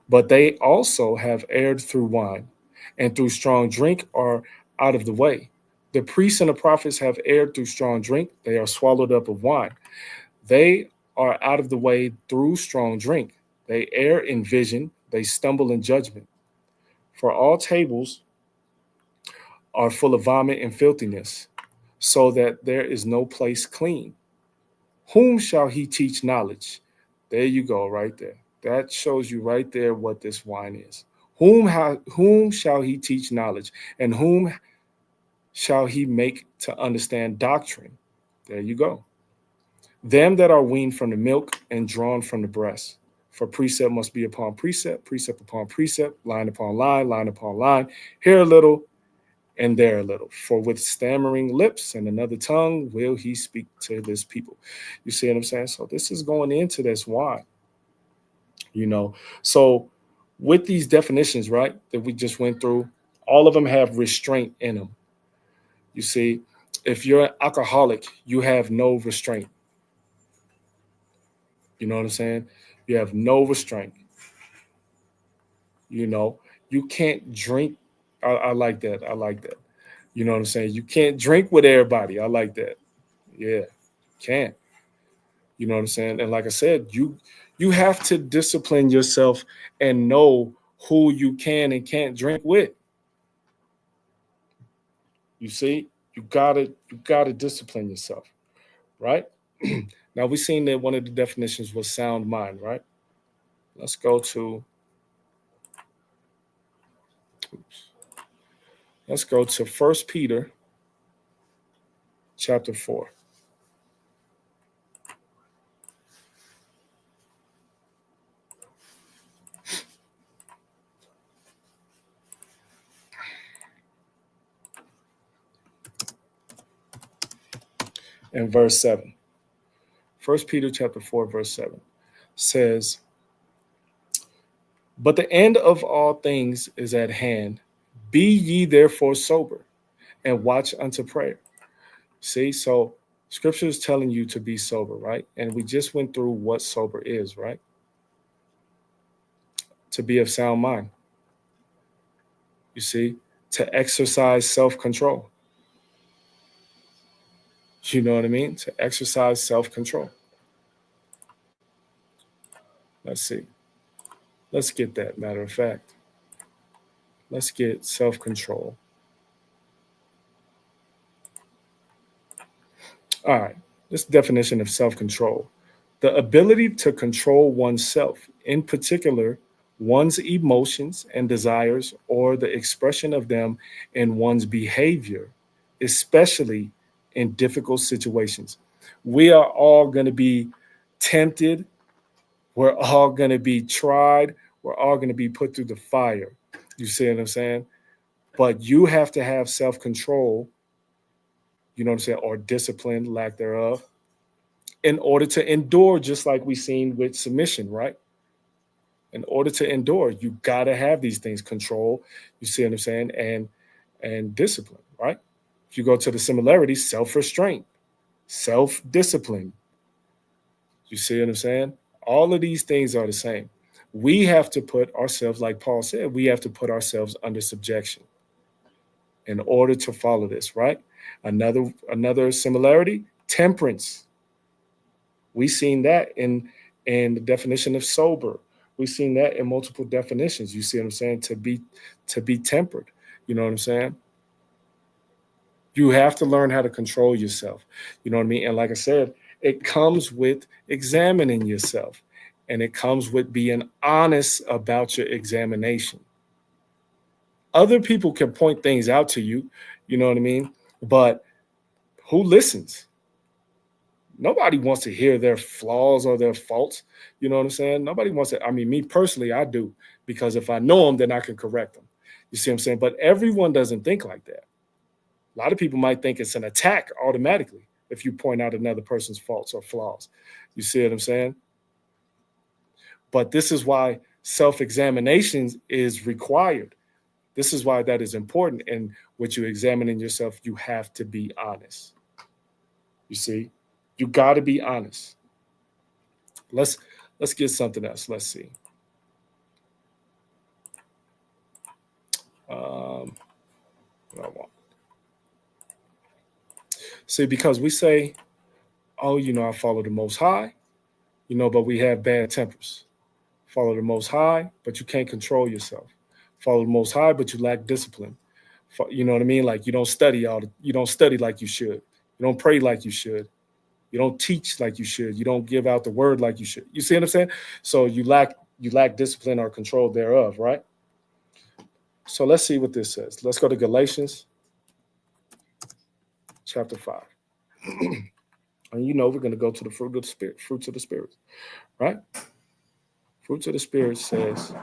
Speaker 5: But they also have erred through wine, and through strong drink are out of the way. The priests and the prophets have erred through strong drink. They are swallowed up of wine. They are out of the way through strong drink. They err in vision. They stumble in judgment. For all tables are full of vomit and filthiness, so that there is no place clean. Whom shall he teach knowledge? There you go, right there. That shows you right there what this wine is. Whom shall he teach knowledge? And whom shall he make to understand doctrine? There you go. Them that are weaned from the milk and drawn from the breast. For precept must be upon precept, precept upon precept, line upon line, line upon line, here a little and there a little. For with stammering lips and another tongue will he speak to this people. You see what I'm saying? So this is going into this wine. You know, so with these definitions, right, that we just went through, all of them have restraint in them. You see, if you're an alcoholic, you have no restraint. You know what I'm saying? You have no restraint. You know, you can't drink. I like that. I like that. You know what I'm saying? You can't drink with everybody. I like that. Yeah, can't. You know what I'm saying? And like I said, you have to discipline yourself and know who you can and can't drink with. You see, you gotta discipline yourself, right? Now we've seen that one of the definitions was sound mind, right? Let's go to Let's go to 1 Peter chapter 4. And verse 7. 1 Peter chapter 4, verse 7 says, "But the end of all things is at hand. Be ye therefore sober, and watch unto prayer." See, so scripture is telling you to be sober, right? And we just went through what sober is, right? To be of sound mind. You see, to exercise self-control. You know what I mean? To exercise self-control. Let's see. Let's get that, matter of fact. Let's get self-control. All right, this definition of self-control: the ability to control oneself, in particular, one's emotions and desires, or the expression of them in one's behavior, especially in difficult situations. We are all going to be tempted. We're all going to be tried. We're all going to be put through the fire. You see what I'm saying? But you have to have self-control, you know what I'm saying, or discipline, lack thereof, in order to endure, just like we seen with submission, right? In order to endure, you got to have these things: control, you see what I'm saying, and discipline, right? If you go to the similarities, self-restraint, self-discipline, you see what I'm saying? All of these things are the same. We have to put ourselves, like Paul said, we have to put ourselves under subjection in order to follow this, right? Another similarity, temperance. We've seen that in the definition of sober. We've seen that in multiple definitions. You see what I'm saying? To be tempered. You know what I'm saying? You have to learn how to control yourself. You know what I mean? And like I said, it comes with examining yourself, and it comes with being honest about your examination. Other people can point things out to you, you know what I mean? But who listens? Nobody wants to hear their flaws or their faults. You know what I'm saying? Nobody wants to. I mean, me personally, I do, because if I know them, then I can correct them. You see what I'm saying? But everyone doesn't think like that. A lot of people might think it's an attack automatically if you point out another person's faults or flaws. You see what I'm saying? But this is why self-examination is required. This is why that is important. And when you're examining yourself, you have to be honest. You see? You got to be honest. Let's get something else. Let's see. What I want. See, because we say, oh, you know, I follow the Most High, you know, but we have bad tempers. Follow the Most High, but you can't control yourself. Follow the Most High, but you lack discipline. You know what I mean? Like you don't study like you should. You don't pray like you should. You don't teach like you should. You don't give out the word like you should. You see what I'm saying? So you lack discipline or control thereof, right? So let's see what this says. Let's go to Galatians chapter 5. And you know we're going to go to the fruit of the Spirit, fruits of the Spirit, right? Fruits of the Spirit says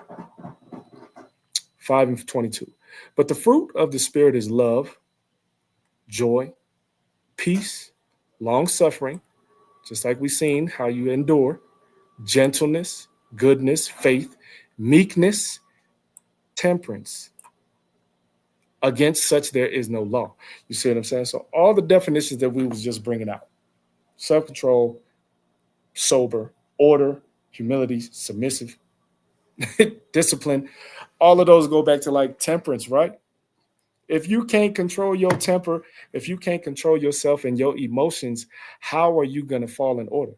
Speaker 5: 5:22. But the fruit of the Spirit is love, joy, peace, long-suffering, just like we've seen how you endure, gentleness, goodness, faith, meekness, temperance. Against such there is no law. You see what I'm saying? So all the definitions that we was just bringing out: self-control, sober, order, humility, submissive, discipline, all of those go back to like temperance, right? If you can't control your temper, if you can't control yourself and your emotions, how are you going to fall in order?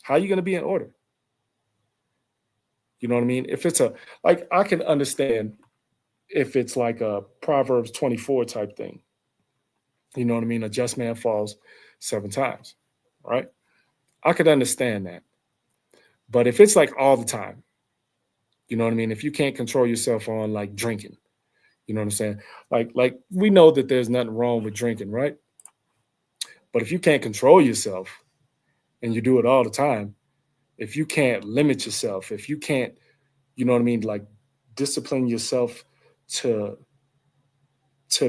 Speaker 5: How are you going to be in order? You know what I mean? If it's like, I can understand if it's like a Proverbs 24 type thing. You know what I mean? A just man falls 7 times, right? I could understand that. But if it's like all the time, you know what I mean? If you can't control yourself on like drinking, you know what I'm saying? Like we know that there's nothing wrong with drinking, right? But if you can't control yourself and you do it all the time, if you can't limit yourself, if you can't, you know what I mean, like discipline yourself to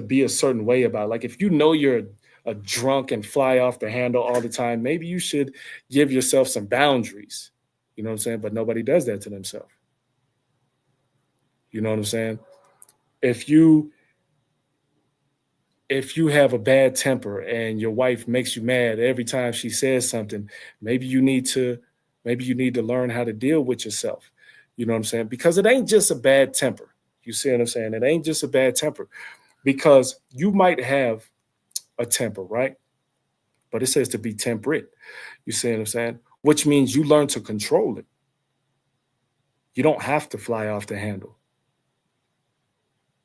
Speaker 5: be a certain way about it. Like if you know you're a drunk and fly off the handle all the time, maybe you should give yourself some boundaries. You know what I'm saying? But nobody does that to themselves. You know what I'm saying? If you have a bad temper and your wife makes you mad every time she says something, maybe you need to learn how to deal with yourself. You know what I'm saying? Because it ain't just a bad temper. You see what I'm saying? It ain't just a bad temper, because you might have a temper, right? But it says to be temperate. You see what I'm saying? Which means you learn to control it. You don't have to fly off the handle.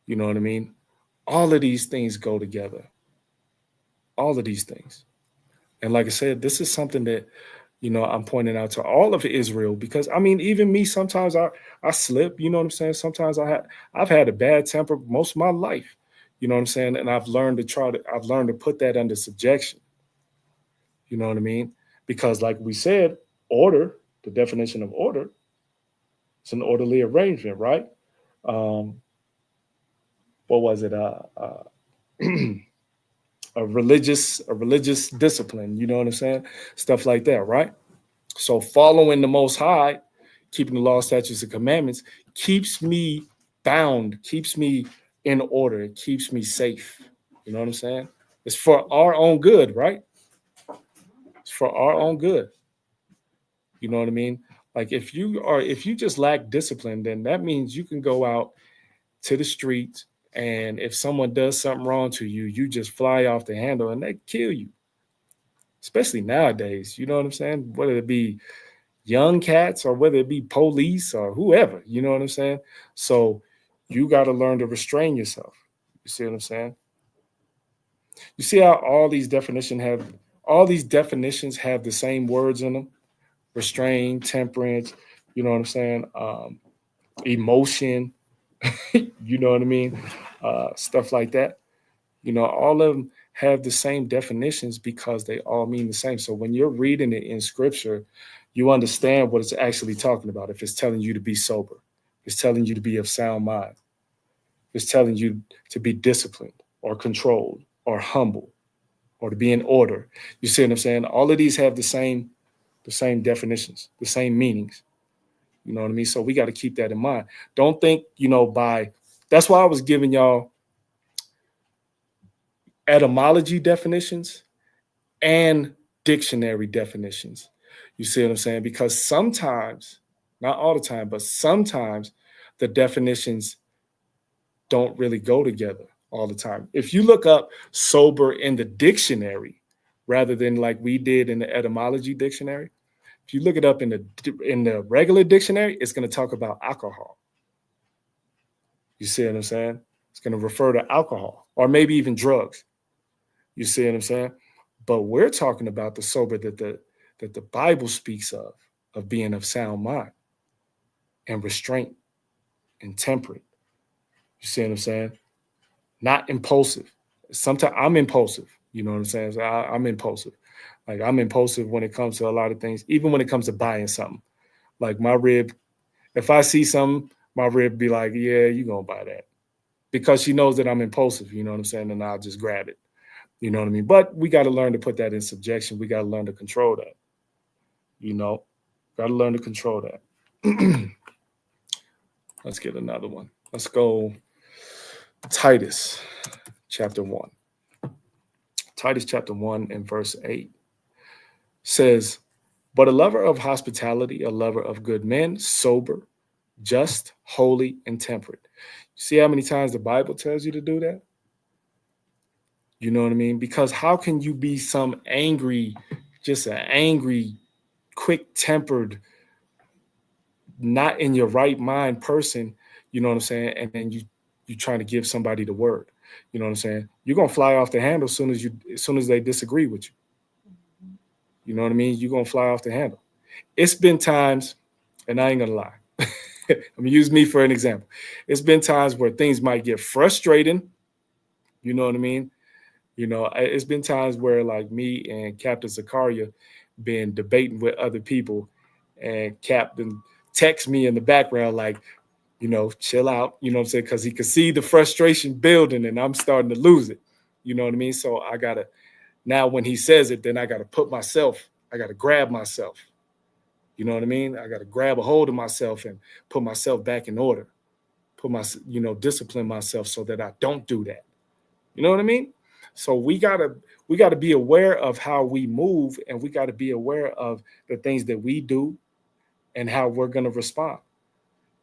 Speaker 5: You know what I mean? All of these things go together. All of these things. And like I said, this is something that, you know, I'm pointing out to all of Israel, because I mean, even me, sometimes I slip, you know what I'm saying? Sometimes I've had a bad temper most of my life, you know what I'm saying? And I've learned to put that under subjection. You know what I mean? Because like we said, order, the definition of order, it's an orderly arrangement, right? What was it? A religious discipline, you know what I'm saying? Stuff like that, right? So following the Most High, keeping the law, statutes, and commandments keeps me bound, keeps me in order, it keeps me safe. You know what I'm saying? It's for our own good, right? It's for our own good. You know what I mean? Like if you just lack discipline, then that means you can go out to the streets, and if someone does something wrong to you, you just fly off the handle and they kill you. Especially nowadays, you know what I'm saying? Whether it be young cats or whether it be police or whoever, you know what I'm saying? So you got to learn to restrain yourself. You see what I'm saying? You see how all these definitions have the same words in them? Restrain, temperance, you know what I'm saying? Emotion, you know what I mean? Stuff like that. You know, all of them have the same definitions because they all mean the same. So when you're reading it in scripture, you understand what it's actually talking about. If it's telling you to be sober, it's telling you to be of sound mind, it's telling you to be disciplined or controlled or humble or to be in order. You see what I'm saying? All of these have the same definitions, the same meanings. You know what I mean? So we got to keep that in mind. Don't think, you know, that's why I was giving y'all etymology definitions and dictionary definitions. You see what I'm saying? Because sometimes, not all the time, but sometimes the definitions don't really go together all the time. If you look up sober in the dictionary rather than like we did in the etymology dictionary, if you look it up in the regular dictionary, it's going to talk about alcohol. You see what I'm saying? It's going to refer to alcohol or maybe even drugs. You see what I'm saying? But we're talking about the sober that the Bible speaks of being of sound mind and restraint and temperate. You see what I'm saying? Not impulsive. Sometimes I'm impulsive. You know what I'm saying? So I'm impulsive. Like I'm impulsive when it comes to a lot of things, even when it comes to buying something. Like my rib, if I see something, my rib be like, yeah, you're going to buy that. Because she knows that I'm impulsive, you know what I'm saying? And I'll just grab it. You know what I mean? But we got to learn to put that in subjection. We got to learn to control that. You know, got to learn to control that. Let's get another one. Let's go Titus chapter 1. Titus chapter 1 and verse 8 says, but a lover of hospitality, a lover of good men, sober, just, holy, and temperate. See how many times the Bible tells you to do that? You know what I mean? Because how can you be some angry, just an angry quick-tempered, not in your right mind person, you know what I'm saying, and then you trying to give somebody the word, you know what I'm saying, you're gonna fly off the handle as soon as they disagree with you. You know what I mean? You're gonna fly off the handle. It's been times, and I ain't gonna lie. I'm gonna use me for an example. It's been times where things might get frustrating. You know what I mean? You know, it's been times where like me and Captain Zakaria been debating with other people, and Captain texts me in the background like, you know, chill out. You know what I'm saying? Because he could see the frustration building, and I'm starting to lose it. You know what I mean? So I gotta now when he says it, then I gotta I gotta grab myself. You know what I mean? I gotta grab a hold of myself and put myself back in order. Discipline myself so that I don't do that. You know what I mean? So we gotta be aware of how we move, and we gotta be aware of the things that we do and how we're gonna respond.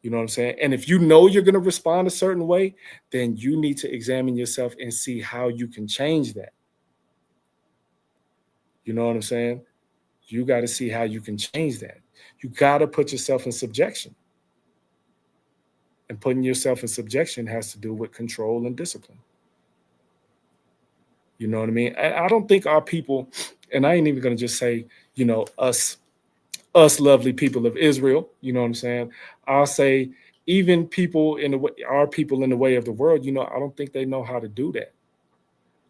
Speaker 5: You know what I'm saying? And if you know you're gonna respond a certain way, then you need to examine yourself and see how you can change that. You know what I'm saying? You got to see how you can change that. You got to put yourself in subjection. And putting yourself in subjection has to do with control and discipline. You know what I mean? I don't think our people, and I ain't even going to just say, you know, us lovely people of Israel, you know what I'm saying? I'll say even our people in the way of the world, you know, I don't think they know how to do that.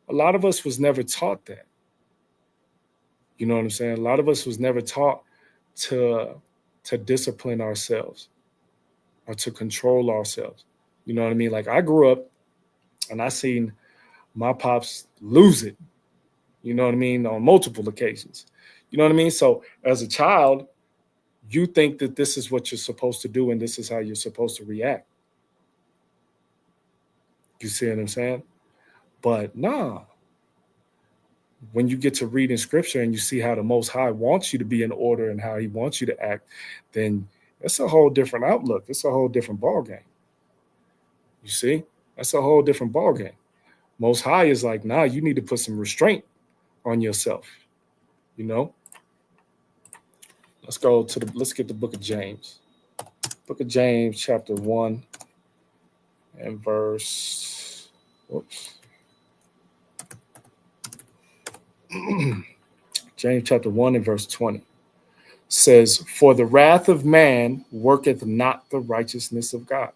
Speaker 5: A lot of us was never taught that. You know what I'm saying? A lot of us was never taught to discipline ourselves or to control ourselves. You know what I mean? Like I grew up and I seen my pops lose it, you know what I mean, on multiple occasions. You know what I mean? So as a child, you think that this is what you're supposed to do and this is how you're supposed to react. You see what I'm saying? But nah. When you get to reading scripture and you see how the Most High wants you to be in order and how he wants you to act, then it's a whole different outlook. It's a whole different ball game. You see? That's a whole different ball game. Most High is like, nah, you need to put some restraint on yourself. You know? Let's get the book of James. Book of James, chapter 1 and verse. Whoops. James chapter 1 and verse 20 says, for the wrath of man worketh not the righteousness of God.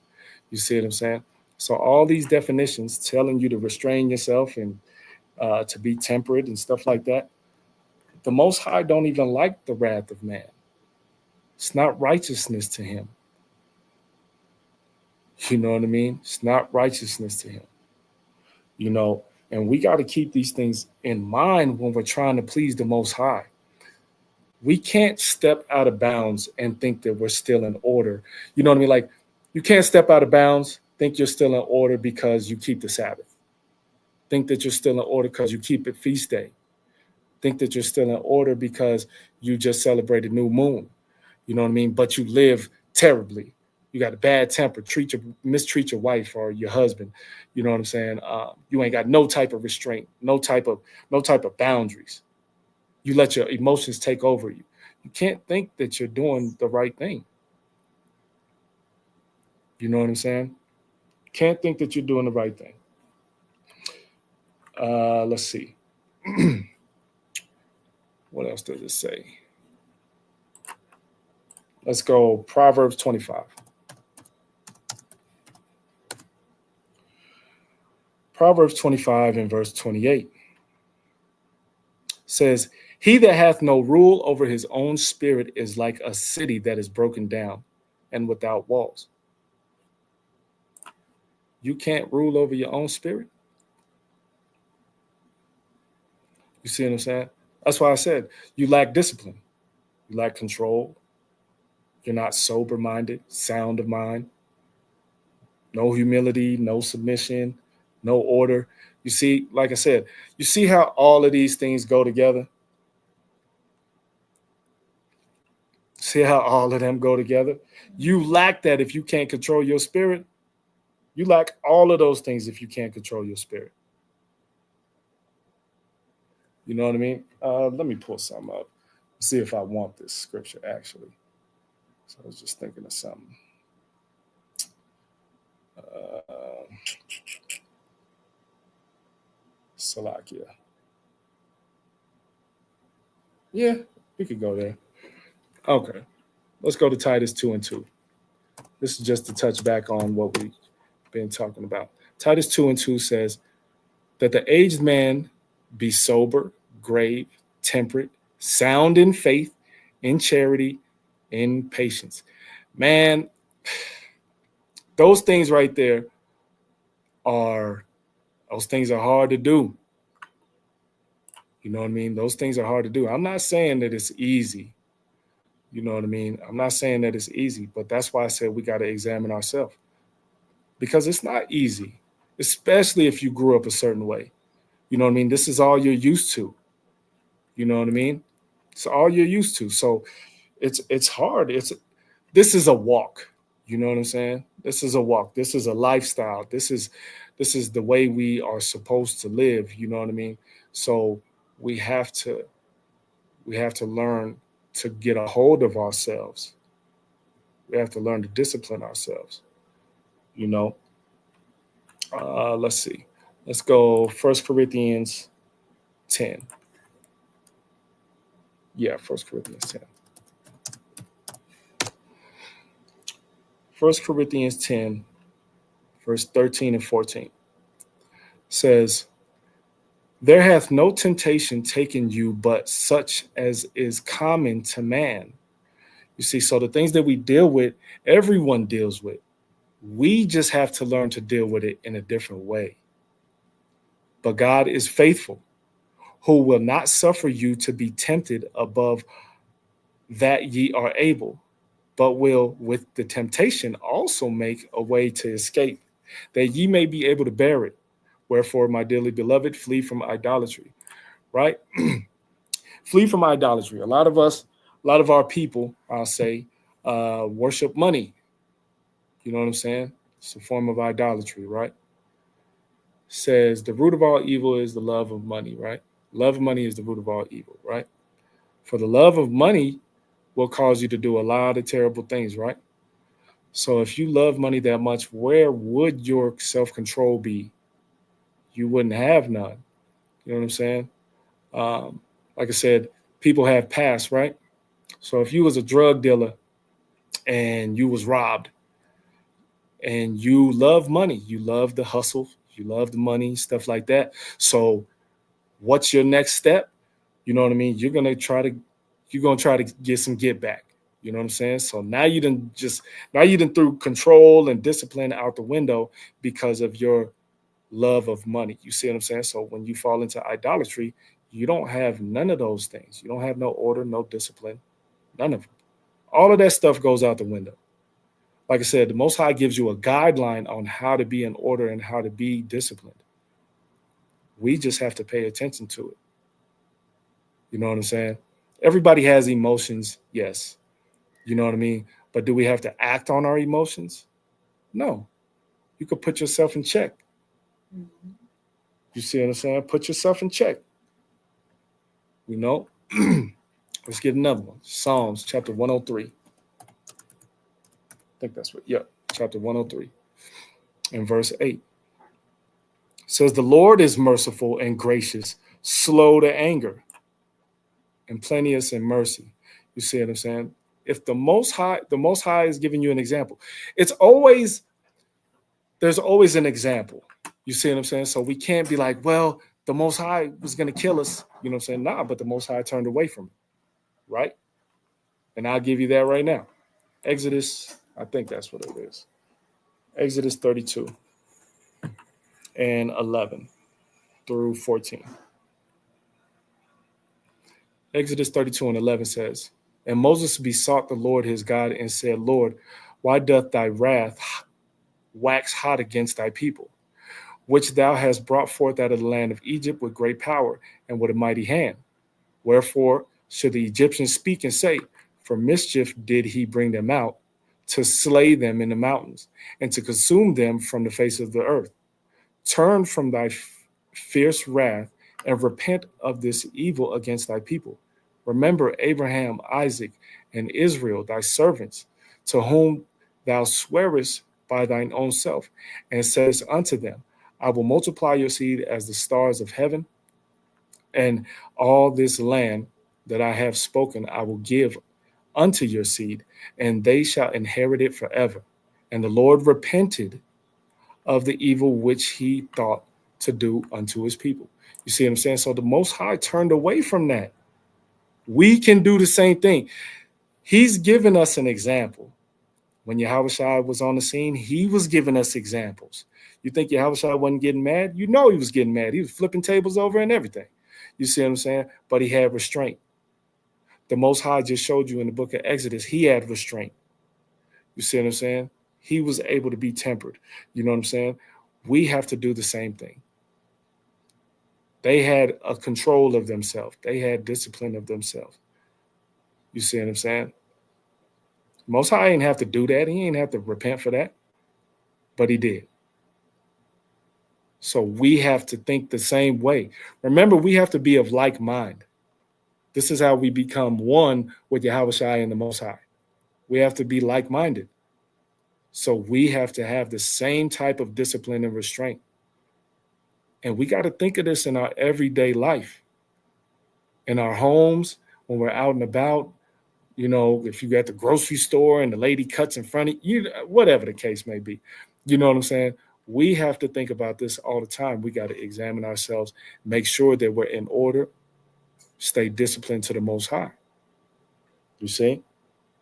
Speaker 5: You see what I'm saying? So all these definitions telling you to restrain yourself and to be temperate and stuff like that. The Most High don't even like the wrath of man. It's not righteousness to him. You know what I mean? It's not righteousness to him. You know, and we got to keep these things in mind when we're trying to please the Most High. We can't step out of bounds and think that we're still in order. You know what I mean? Like, you can't step out of bounds, think you're still in order because you keep the Sabbath. Think that you're still in order because you keep it feast day. Think that you're still in order because you just celebrated new moon. You know what I mean? But you live terribly. You got a bad temper, mistreat your wife or your husband. You know what I'm saying? You ain't got no type of restraint, no type of boundaries. You let your emotions take over you. You can't think that you're doing the right thing. You know what I'm saying? Can't think that you're doing the right thing. Let's see. What else does it say? Let's go Proverbs 25. Proverbs 25 and verse 28 says, he that hath no rule over his own spirit is like a city that is broken down and without walls. You can't rule over your own spirit. You see what I'm saying? That's why I said you lack discipline. You lack control. You're not sober-minded, sound of mind. No humility, no submission, no order. You see, like I said, you see how all of these things go together? See how all of them go together? You lack that if you can't control your spirit. You lack all of those things if you can't control your spirit. You know what I mean? Let me pull some up. see if I want this scripture actually. So I was just thinking of something. Salakia. Yeah, we could go there. Okay. Let's go to Titus 2:2. This is just to touch back on what we've been talking about. Titus 2:2 says that the aged man be sober, grave, temperate, sound in faith, in charity, in patience. Man, those things right there are hard to do. You know what I mean? Those things are hard to do. I'm not saying that it's easy. You know what I mean? I'm not saying that it's easy, but that's why I said we got to examine ourselves, because it's not easy, especially if you grew up a certain way. You know what I mean? This is all you're used to. You know what I mean? It's all you're used to. So it's hard. This is a walk. You know what I'm saying? This is a walk. This is a lifestyle. This is the way we are supposed to live. You know what I mean? So we have to learn to get a hold of ourselves. We have to learn to discipline ourselves. You know, let's see. Let's go 1 Corinthians 10. Yeah, 1 Corinthians 10. 1 Corinthians 10, verse 13 and 14 says, there hath no temptation taken you but such as is common to man. You see, so the things that we deal with, everyone deals with. We just have to learn to deal with it in a different way. But God is faithful, who will not suffer you to be tempted above that ye are able, but will with the temptation also make a way to escape, that ye may be able to bear it. Wherefore, my dearly beloved, flee from idolatry, right? Flee from idolatry. A lot of our people, I'll say, worship money. You know what I'm saying? It's a form of idolatry, right? Says the root of all evil is the love of money, right? Love of money is the root of all evil, right? For the love of money will cause you to do a lot of terrible things, right? So if you love money that much, where would your self-control be? You wouldn't have none. You know what I'm saying? Like I said, people have past, right? So if you was a drug dealer and you was robbed and you love money, you love the hustle, you love the money, stuff like that. So what's your next step? You know what I mean? You're gonna try to get some get back. You know what I'm saying? So now you done threw control and discipline out the window because of your love of money. You see what I'm saying? So when you fall into idolatry, you don't have none of those things. You don't have no order, no discipline, none of them. All of that stuff goes out the window. Like I said, the Most High gives you a guideline on how to be in order and how to be disciplined. We just have to pay attention to it. You know what I'm saying? Everybody has emotions, yes. You know what I mean? But do we have to act on our emotions? No. You could put yourself in check. You see what I'm saying? Put yourself in check. You know? Let's get another one. Psalms chapter 103. I think that's what, yeah, chapter 103 and verse 8. Says, the Lord is merciful and gracious, slow to anger, and plenteous in mercy. You see what I'm saying? If the Most High is giving you an example, there's always an example. You see what I'm saying? So we can't be like, well, the Most High was going to kill us. You know what I'm saying? Nah, but the Most High turned away from it, right? And I'll give you that right now. Exodus, I think that's what it is. Exodus 32 and 11 through 14. Exodus 32 and 11 says, and Moses besought the Lord his God and said, Lord, why doth thy wrath wax hot against thy people, which thou hast brought forth out of the land of Egypt with great power and with a mighty hand? Wherefore should the Egyptians speak and say, for mischief did he bring them out, to slay them in the mountains, and to consume them from the face of the earth? Turn from thy fierce wrath, and repent of this evil against thy people. Remember Abraham, Isaac, and Israel, thy servants, to whom thou swearest by thine own self, and saidst unto them, I will multiply your seed as the stars of heaven, and all this land that I have spoken I will give unto your seed, and they shall inherit it forever. And the Lord repented of the evil which he thought to do unto his people. You see what I'm saying? So the Most High turned away from that. We can do the same thing. He's given us an example. When Yahushua was on the scene, he was giving us examples. You think Yahushua wasn't getting mad? You know he was getting mad. He was flipping tables over and everything. You see what I'm saying? But he had restraint. The Most High just showed you in the book of Exodus, he had restraint. You see what I'm saying? He was able to be tempered. You know what I'm saying? We have to do the same thing. They had a control of themselves. They had discipline of themselves. You see what I'm saying? Most High didn't have to do that. He didn't have to repent for that, but he did. So we have to think the same way. Remember, we have to be of like mind. This is how we become one with Yahushua and the Most High. We have to be like-minded. So we have to have the same type of discipline and restraint. And we got to think of this in our everyday life, in our homes, when we're out and about. You know, if you're at the grocery store and the lady cuts in front of you, whatever the case may be. You know what I'm saying? We have to think about this all the time. We got to examine ourselves, make sure that we're in order, stay disciplined to the Most High. You see?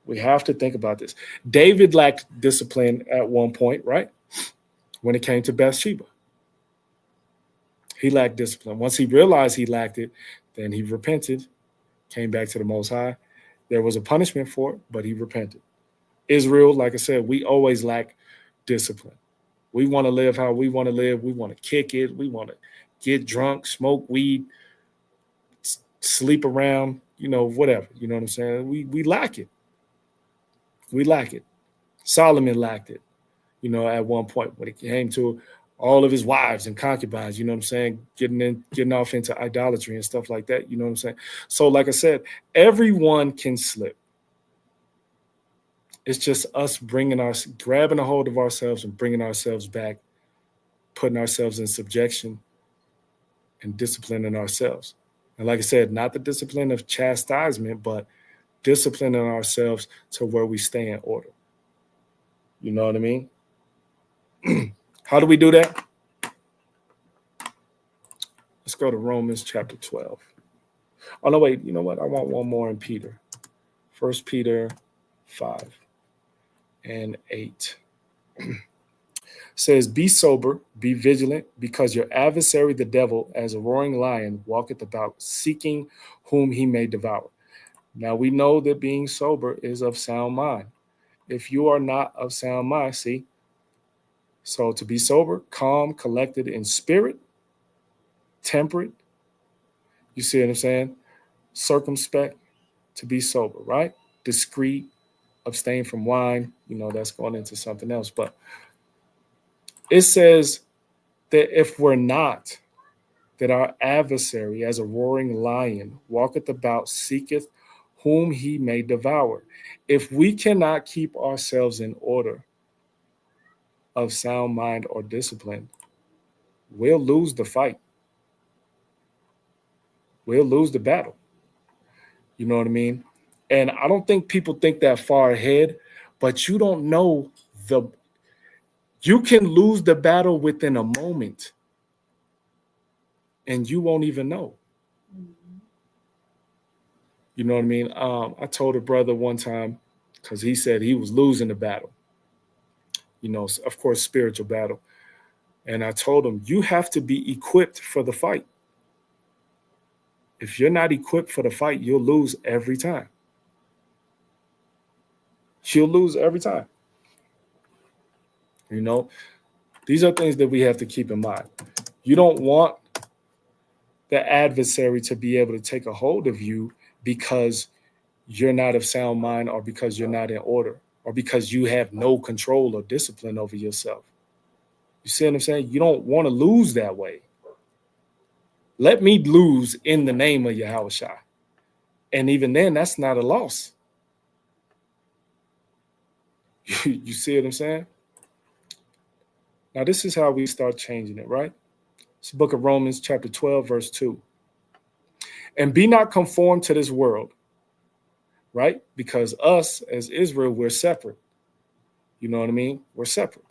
Speaker 5: We have to think about this. David lacked discipline at one point, right? When it came to Bathsheba. He lacked discipline. Once he realized he lacked it, then he repented, came back to the Most High. There was a punishment for it, but he repented. Israel, like I said, we always lack discipline. We want to live how we want to live. We want to kick it. We want to get drunk, smoke weed, sleep around, you know, whatever. You know what I'm saying? We lack it. We lack it. Solomon lacked it, you know, at one point when it came to all of his wives and concubines, you know what I'm saying, getting off into idolatry and stuff like that, you know what I'm saying? So like I said, everyone can slip. It's just us grabbing a hold of ourselves and bringing ourselves back, putting ourselves in subjection and disciplining ourselves. And like I said, not the discipline of chastisement, but disciplining ourselves to where we stay in order. You know what I mean? How do we do that? Let's go to Romans chapter 12. Oh, no, wait. You know what? I want one more in Peter. 1 Peter 5 and 8. Says, be sober, be vigilant, because your adversary, the devil, as a roaring lion, walketh about, seeking whom he may devour. Now we know that being sober is of sound mind. If you are not of sound mind, see, so to be sober, calm, collected in spirit, temperate, you see what I'm saying? Circumspect, to be sober, right? Discreet, abstain from wine, you know, that's going into something else. But it says that if we're not, that our adversary, as a roaring lion, walketh about, seeketh whom he may devour. If we cannot keep ourselves in order of sound mind or discipline, we'll lose the fight. We'll lose the battle. You know what I mean? And I don't think people think that far ahead, but you don't know you can lose the battle within a moment and you won't even know. You know what I mean? I told a brother one time, because he said he was losing the battle, you know, of course, spiritual battle. And I told him, you have to be equipped for the fight. If you're not equipped for the fight, you'll lose every time. You'll lose every time. You know, these are things that we have to keep in mind. You don't want the adversary to be able to take a hold of you because you're not of sound mind, or because you're not in order, or because you have no control or discipline over yourself. You see what I'm saying? You don't want to lose that way. Let me lose in the name of Yahushua. And even then, that's not a loss. You see what I'm saying? Now, this is how we start changing it, right? It's the book of Romans, chapter 12, verse 2. And be not conformed to this world, right? Because us as Israel, we're separate. You know what I mean? We're separate.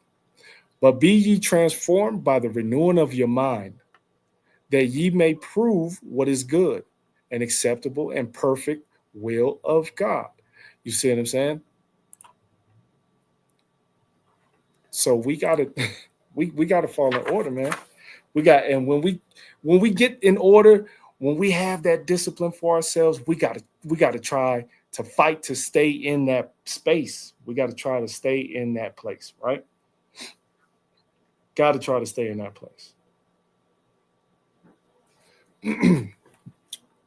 Speaker 5: But be ye transformed by the renewing of your mind, that ye may prove what is good and acceptable and perfect will of God. You see what I'm saying? So we gotta we gotta fall in order, man. And when we get in order, when we have that discipline for ourselves, we gotta try to fight to stay in that space. We gotta try to stay in that place, right? Gotta try to stay in that place.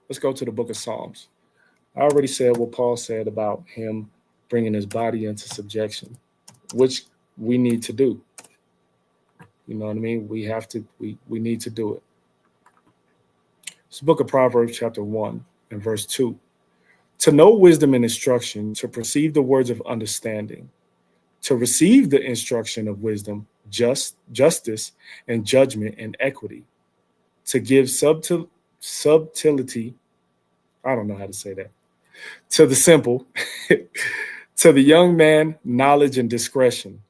Speaker 5: Let's go to the book of Psalms. I already said what Paul said about him bringing his body into subjection, which we need to do. You know what I mean? We need to do it. It's the book of Proverbs, chapter 1 and verse 2. To know wisdom and instruction, to perceive the words of understanding, to receive the instruction of wisdom, justice and judgment and equity, to give subtlety, I don't know how to say that, to the simple, to the young man, knowledge and discretion.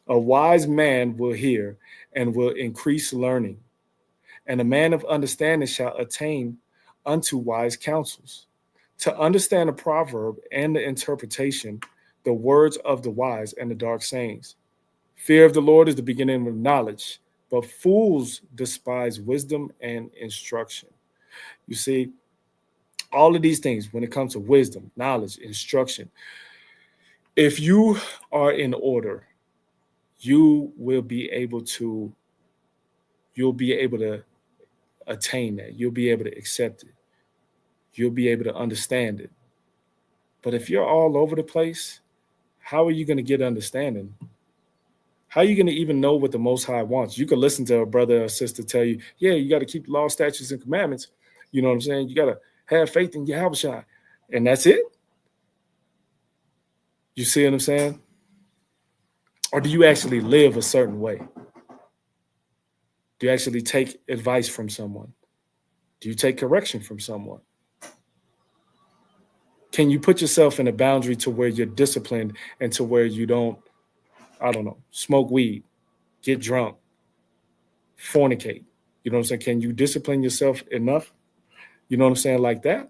Speaker 5: A wise man will hear and will increase learning, and a man of understanding shall attain unto wise counsels. To understand a proverb and the interpretation, the words of the wise and the dark sayings. Fear of the Lord is the beginning of knowledge, but fools despise wisdom and instruction. You see, all of these things, when it comes to wisdom, knowledge, instruction, if you are in order, you will be able to attain that. You'll be able to accept it. You'll be able to understand it. But if you're all over the place, how are you going to get understanding? How are you going to even know what the Most High wants? You can listen to a brother or sister tell you, yeah, you got to keep the law, statutes, and commandments. You know what I'm saying? You got to have faith in Yahushua. And that's it? You see what I'm saying? Or do you actually live a certain way? Do you actually take advice from someone? Do you take correction from someone? Can you put yourself in a boundary to where you're disciplined and to where you don't, I don't know, smoke weed, get drunk, fornicate? You know what I'm saying? Can you discipline yourself enough? You know what I'm saying? Like that?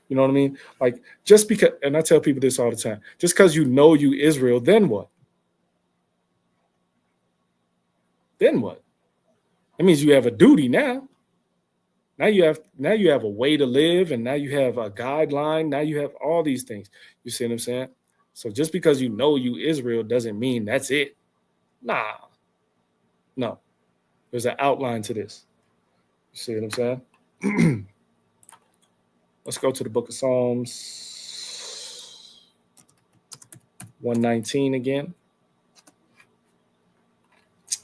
Speaker 5: You know what I mean? Like, just because, and I tell people this all the time, just because you know you Israel, then what? Then what? That means you have a duty now. Now you have a way to live, and now you have a guideline. Now you have all these things. You see what I'm saying? So just because you know you Israel doesn't mean that's it. Nah. No. There's an outline to this. You see what I'm saying? Let's go to the book of Psalms 119 again.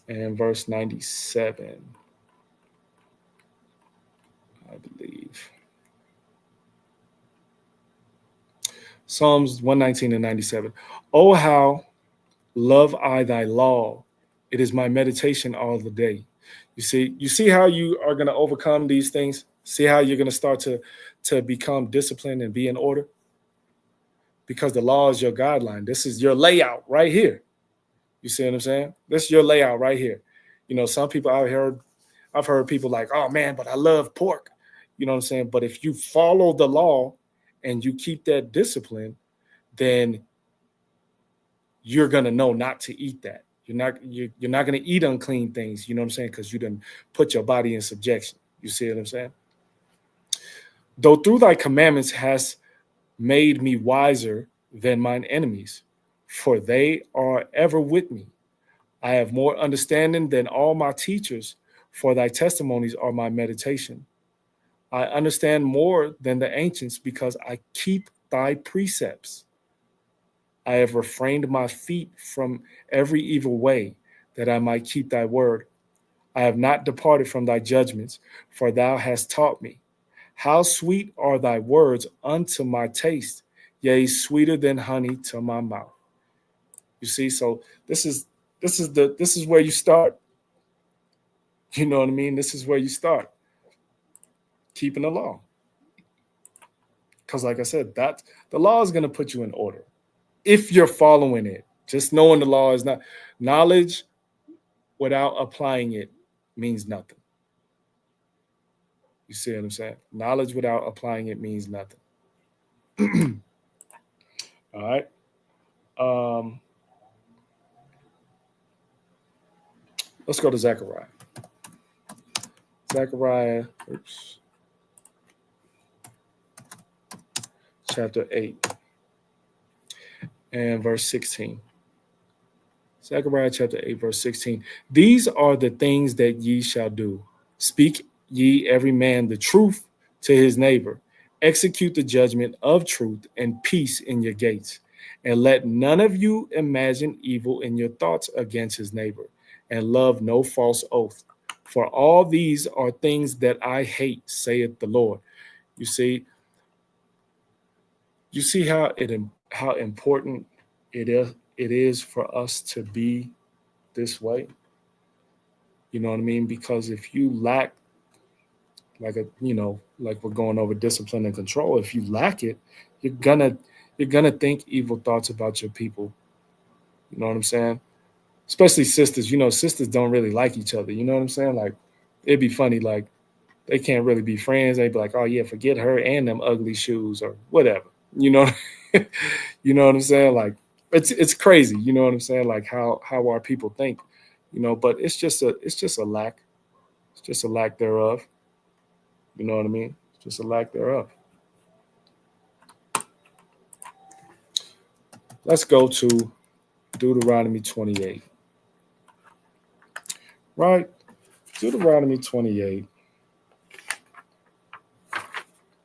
Speaker 5: And verse 97. I believe. Psalms 119 and 97. Oh, how love I thy law. It is my meditation all the day. You see how you are going to overcome these things? See how you're going to start to become disciplined and be in order? Because the law is your guideline. This is your layout right here. You see what I'm saying? This is your layout right here. You know, some people I've heard people like, oh man, but I love pork. You know what I'm saying? But if you follow the law and you keep that discipline, then you're gonna know not to eat that. You're not gonna eat unclean things. You know what I'm saying? Because you didn't put your body in subjection. You see what I'm saying? Though through thy commandments hast made me wiser than mine enemies, for they are ever with me. I have more understanding than all my teachers, for thy testimonies are my meditation. I understand more than the ancients because I keep thy precepts. I have refrained my feet from every evil way, that I might keep thy word. I have not departed from thy judgments, for thou hast taught me. How sweet are thy words unto my taste, yea, sweeter than honey to my mouth. You see, so this is where you start. You know what I mean? This is where you start keeping the law. Because like I said, that the law is going to put you in order if you're following it. Just knowing the law is not knowledge without applying it means nothing. You see what I'm saying? Knowledge without applying it means nothing. All right. Let's go to Zechariah. Zechariah, chapter 8 and verse 16. Zechariah chapter 8, verse 16. These are the things that ye shall do. Speak ye every man the truth to his neighbor. Execute the judgment of truth and peace in your gates. And let none of you imagine evil in your thoughts against his neighbor. And love no false oath. For all these are things that I hate, saith the Lord. You see how important it is for us to be this way. You know what I mean? Because if you lack, like we're going over discipline and control, if you lack it, you're gonna think evil thoughts about your people. You know what I'm saying? Especially sisters. You know, sisters don't really like each other. You know what I'm saying? Like, it'd be funny, like they can't really be friends. They'd be like, oh yeah, forget her and them ugly shoes or whatever. You know, you know what I'm saying? Like, it's crazy. You know what I'm saying? Like how our people think, you know, but it's just a lack. It's just a lack thereof. You know what I mean? It's just a lack thereof. Let's go to Deuteronomy 28. Right? Deuteronomy 28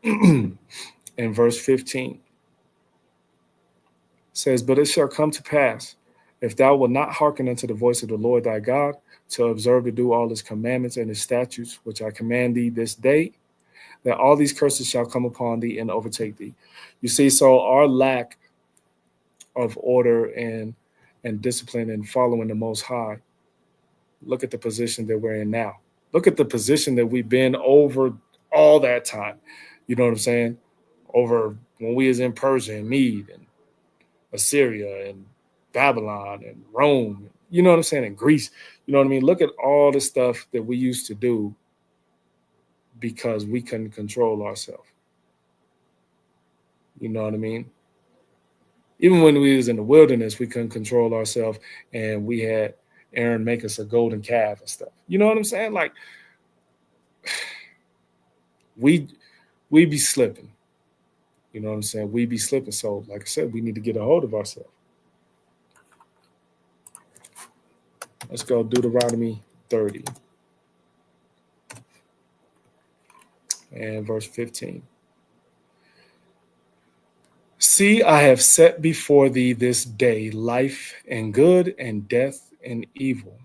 Speaker 5: and verse 15 says, but it shall come to pass, if thou wilt not hearken unto the voice of the Lord thy God, to observe to do all his commandments and his statutes, which I command thee this day, that all these curses shall come upon thee and overtake thee. You see, so our lack of order and discipline and following the Most High, look at the position that we're in now. Look at the position that we've been over all that time. You know what I'm saying? Over when we was in Persia and Mede and Assyria and Babylon and Rome, you know what I'm saying, and Greece. You know what I mean? Look at all the stuff that we used to do because we couldn't control ourselves. You know what I mean? Even when we was in the wilderness, we couldn't control ourselves, and we had Aaron make us a golden calf and stuff. You know what I'm saying? Like, we be slipping. You know what I'm saying? We be slipping. So, like I said, we need to get a hold of ourselves. Let's go Deuteronomy 30 and verse 15. See, I have set before thee this day life and good and death and evil.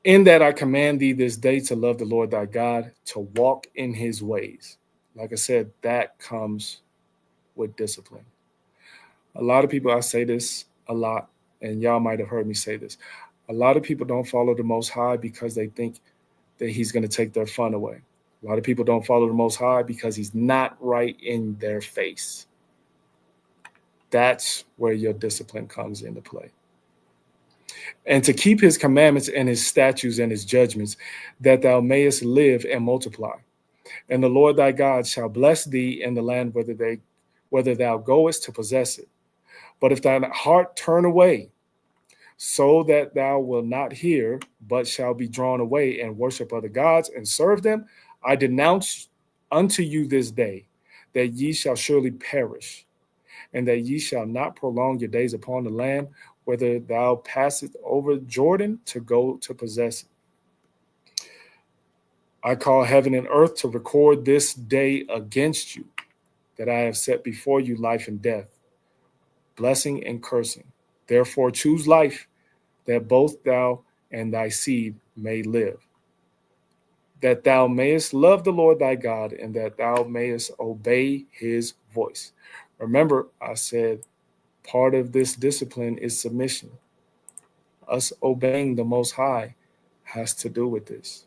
Speaker 5: In that I command thee this day to love the Lord thy God, to walk in his ways. Like I said, that comes with discipline. A lot of people, I say this a lot, and y'all might have heard me say this. A lot of people don't follow the Most High because they think that he's going to take their fun away. A lot of people don't follow the Most High because he's not right in their face. That's where your discipline comes into play. And to keep his commandments and his statutes and his judgments, that thou mayest live and multiply. And the Lord thy God shall bless thee in the land whether thou goest to possess it. But if thine heart turn away, so that thou wilt not hear, but shall be drawn away and worship other gods and serve them, I denounce unto you this day that ye shall surely perish, and that ye shall not prolong your days upon the land, whether thou passest over Jordan to go to possess it. I call heaven and earth to record this day against you, that I have set before you life and death, blessing and cursing. Therefore choose life, that both thou and thy seed may live, that thou mayest love the Lord thy God, and that thou mayest obey his voice. Remember, I said part of this discipline is submission. Us obeying the Most High has to do with this.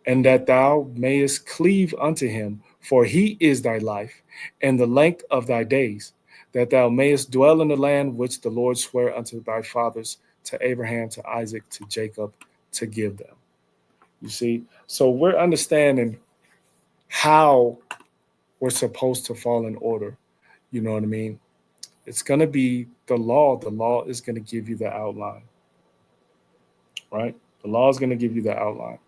Speaker 5: And that thou mayest cleave unto him, for he is thy life, and the length of thy days, that thou mayest dwell in the land which the Lord sware unto thy fathers, to Abraham, to Isaac, to Jacob, to give them. You see? So we're understanding how we're supposed to fall in order. You know what I mean? It's going to be the law. The law is going to give you the outline, right? The law is going to give you the outline.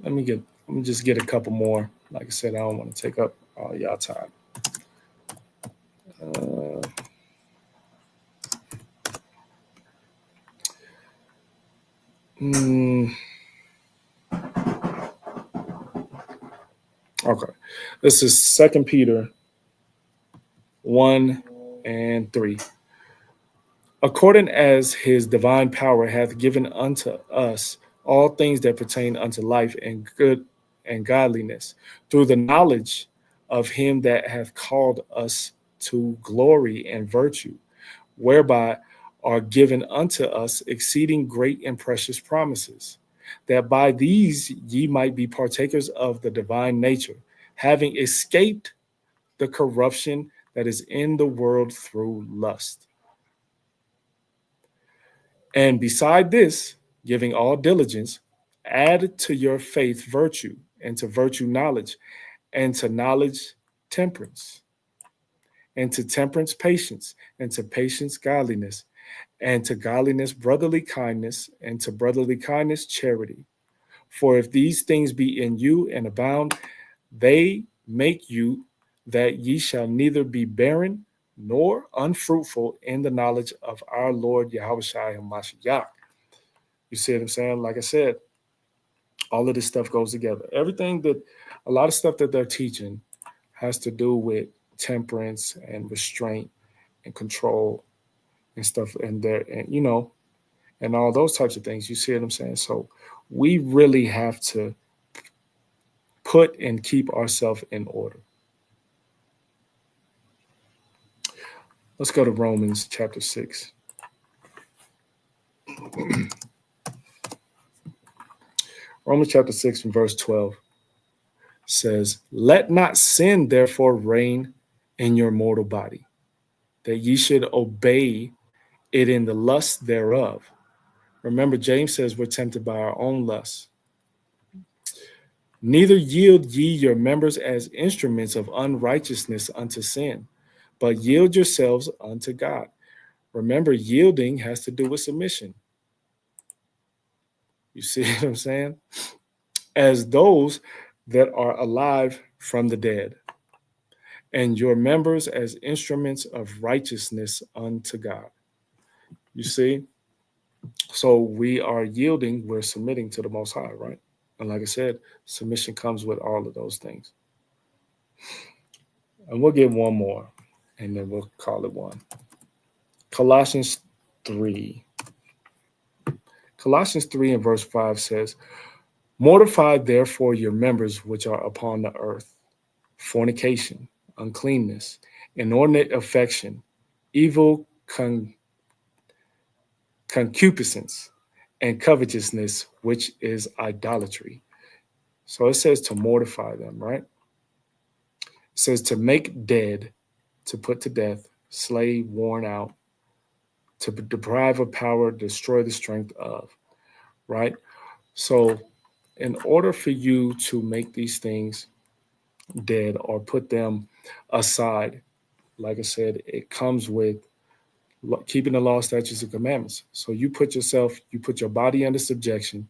Speaker 5: Let me just get a couple more. Like I said, I don't want to take up all y'all time. Okay. This is 2 Peter 1 and 3. According as his divine power hath given unto us all things that pertain unto life and good and godliness, through the knowledge of him that hath called us to glory and virtue, whereby are given unto us exceeding great and precious promises, that by these ye might be partakers of the divine nature, having escaped the corruption that is in the world through lust. And beside this, giving all diligence, add to your faith virtue, and to virtue knowledge, and to knowledge temperance, and to temperance patience, and to patience godliness, and to godliness brotherly kindness, and to brotherly kindness charity. For if these things be in you and abound, they make you that ye shall neither be barren nor unfruitful in the knowledge of our Lord Yahushua HaMashiach. You see what I'm saying? Like I said, all of this stuff goes together. A lot of stuff that they're teaching has to do with temperance and restraint and control and stuff, and and all those types of things. You see what I'm saying? So we really have to put and keep ourselves in order. Let's go to Romans chapter 6. Romans chapter 6 and verse 12 says, let not sin therefore reign in your mortal body, that ye should obey it in the lust thereof. Remember, James says we're tempted by our own lusts. Neither yield ye your members as instruments of unrighteousness unto sin, but yield yourselves unto God. Remember, yielding has to do with submission. You see what I'm saying? As those that are alive from the dead, and your members as instruments of righteousness unto God. You see? So we are yielding, we're submitting to the Most High, right? And like I said, submission comes with all of those things. And we'll get one more, and then we'll call it one. Colossians 3. Colossians 3 and verse 5 says, mortify therefore your members which are upon the earth, fornication, uncleanness, inordinate affection, evil concupiscence, and covetousness, which is idolatry. So it says to mortify them, right? It says to make dead, to put to death, slay, worn out, to deprive of power, destroy the strength of, right? So in order for you to make these things dead or put them aside, like I said, it comes with keeping the law, statutes, and commandments. So you put your body under subjection,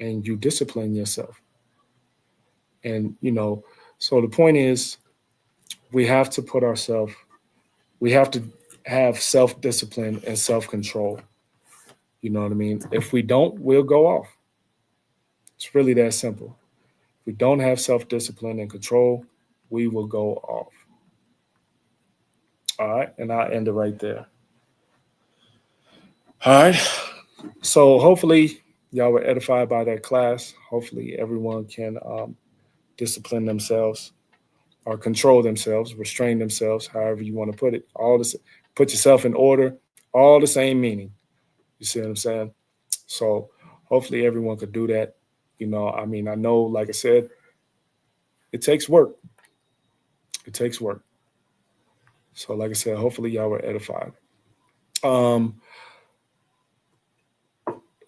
Speaker 5: and you discipline yourself. And, so the point is, we have to have self-discipline and self-control. You know what I mean? If we don't, we'll go off. It's really that simple. If we don't have self-discipline and control, we will go off. All right, and I'll end it right there. All right, So hopefully y'all were edified by that class. Hopefully everyone can discipline themselves or control themselves, restrain themselves, however you want to put it. All this, put yourself in order, all the same meaning. You see what I'm saying? So hopefully everyone could do that. You know, I mean, I know, like I said, it takes work. It takes work. So like I said, hopefully y'all were edified.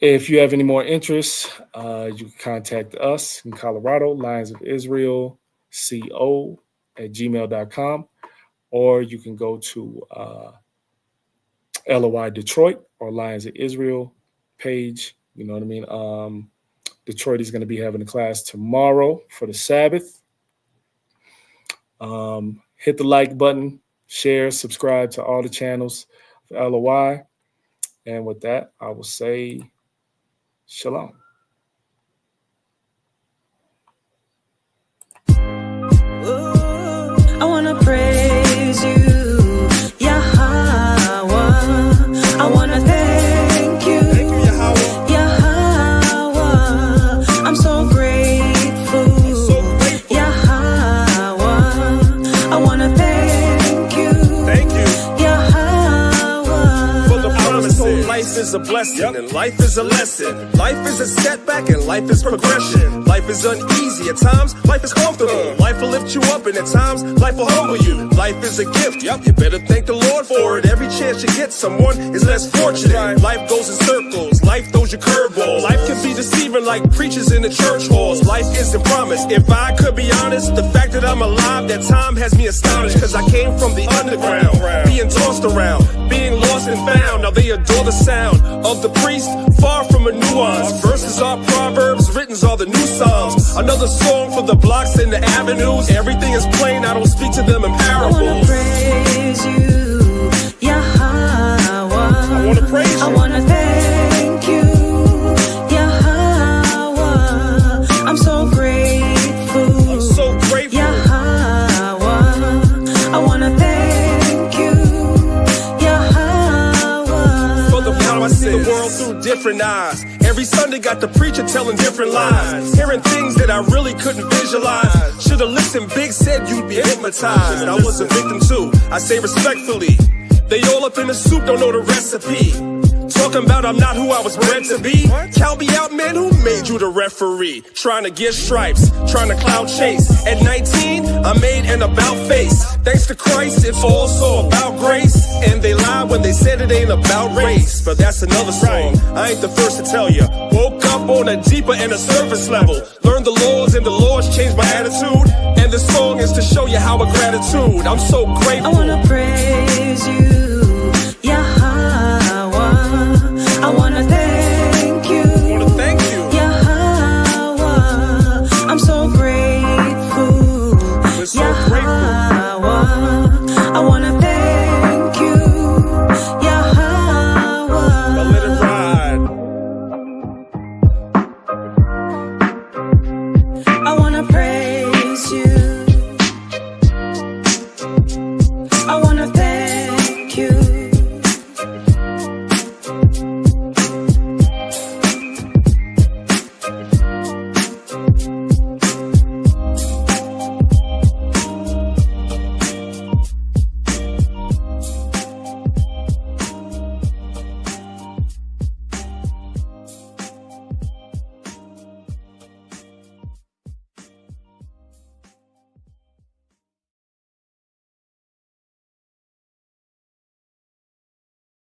Speaker 5: If you have any more interest, you can contact us in Colorado, Lions of Israel, co@gmail.com, or you can go to LOI Detroit or Lions of Israel page. You know what I mean? Detroit is going to be having a class tomorrow for the Sabbath. Hit the like button, share, subscribe to all the channels for LOI. And with that, I will say shalom.
Speaker 6: I want to praise you, Yahweh. I want to thank you, Yahweh. I'm so grateful, Yahweh. I want to thank you, Yahweh.
Speaker 2: For the promises. Life is a blessing and life is a lesson. Life is a setback and life is progression. Life is uneasy at times, life is comfortable. Life will lift you up and at times life will humble you. Life is a gift, you better thank the Lord for it. Every chance you get, someone is less fortunate. Life goes in circles, life throws you curveballs. Life can be deceiving like preachers in the church halls. Life isn't promised. If I could be honest, the fact that I'm alive, that time has me astonished. Cause I came from the underground, being tossed around, being lost and found. Now they adore the sound of the priest, far from a nuance. Verses are proverbs, writtens are the new psalms. Another song for the blocks and the avenues. Everything is plain, I don't speak to them in
Speaker 6: I want to
Speaker 2: parables.
Speaker 6: praise you, Yahweh.
Speaker 2: I want to praise you.
Speaker 6: I want to thank you, Yahweh. I'm so grateful,
Speaker 2: I'm so grateful.
Speaker 6: Yahweh. I want to thank you, Yahweh.
Speaker 2: For the power I see the world through different eyes. Every Sunday got the preacher telling different lies, hearing things that I really couldn't visualize. Should've listened, Big said you'd be hypnotized. I was a victim too, I say respectfully. They all up in the soup, don't know the recipe. Talking about I'm not who I was bred to be. Count me out, man, who made you the referee? Trying to get stripes, trying to cloud chase. At 19, I made an about face. Thanks to Christ, it's also about grace. And they lie when they said it ain't about race. But that's another song, I ain't the first to tell you. Woke up on a deeper and a surface level. Learned the laws and the laws changed my attitude. And this song is to show you how a gratitude. I'm so grateful.
Speaker 6: I want to praise you, Yahweh. I want to thank you,
Speaker 2: I want to thank you.
Speaker 6: Yahweh. I'm so grateful,
Speaker 2: We're so grateful.
Speaker 6: Yahweh. I want to thank you, Yahweh.
Speaker 2: Now let it ride.
Speaker 6: I want to praise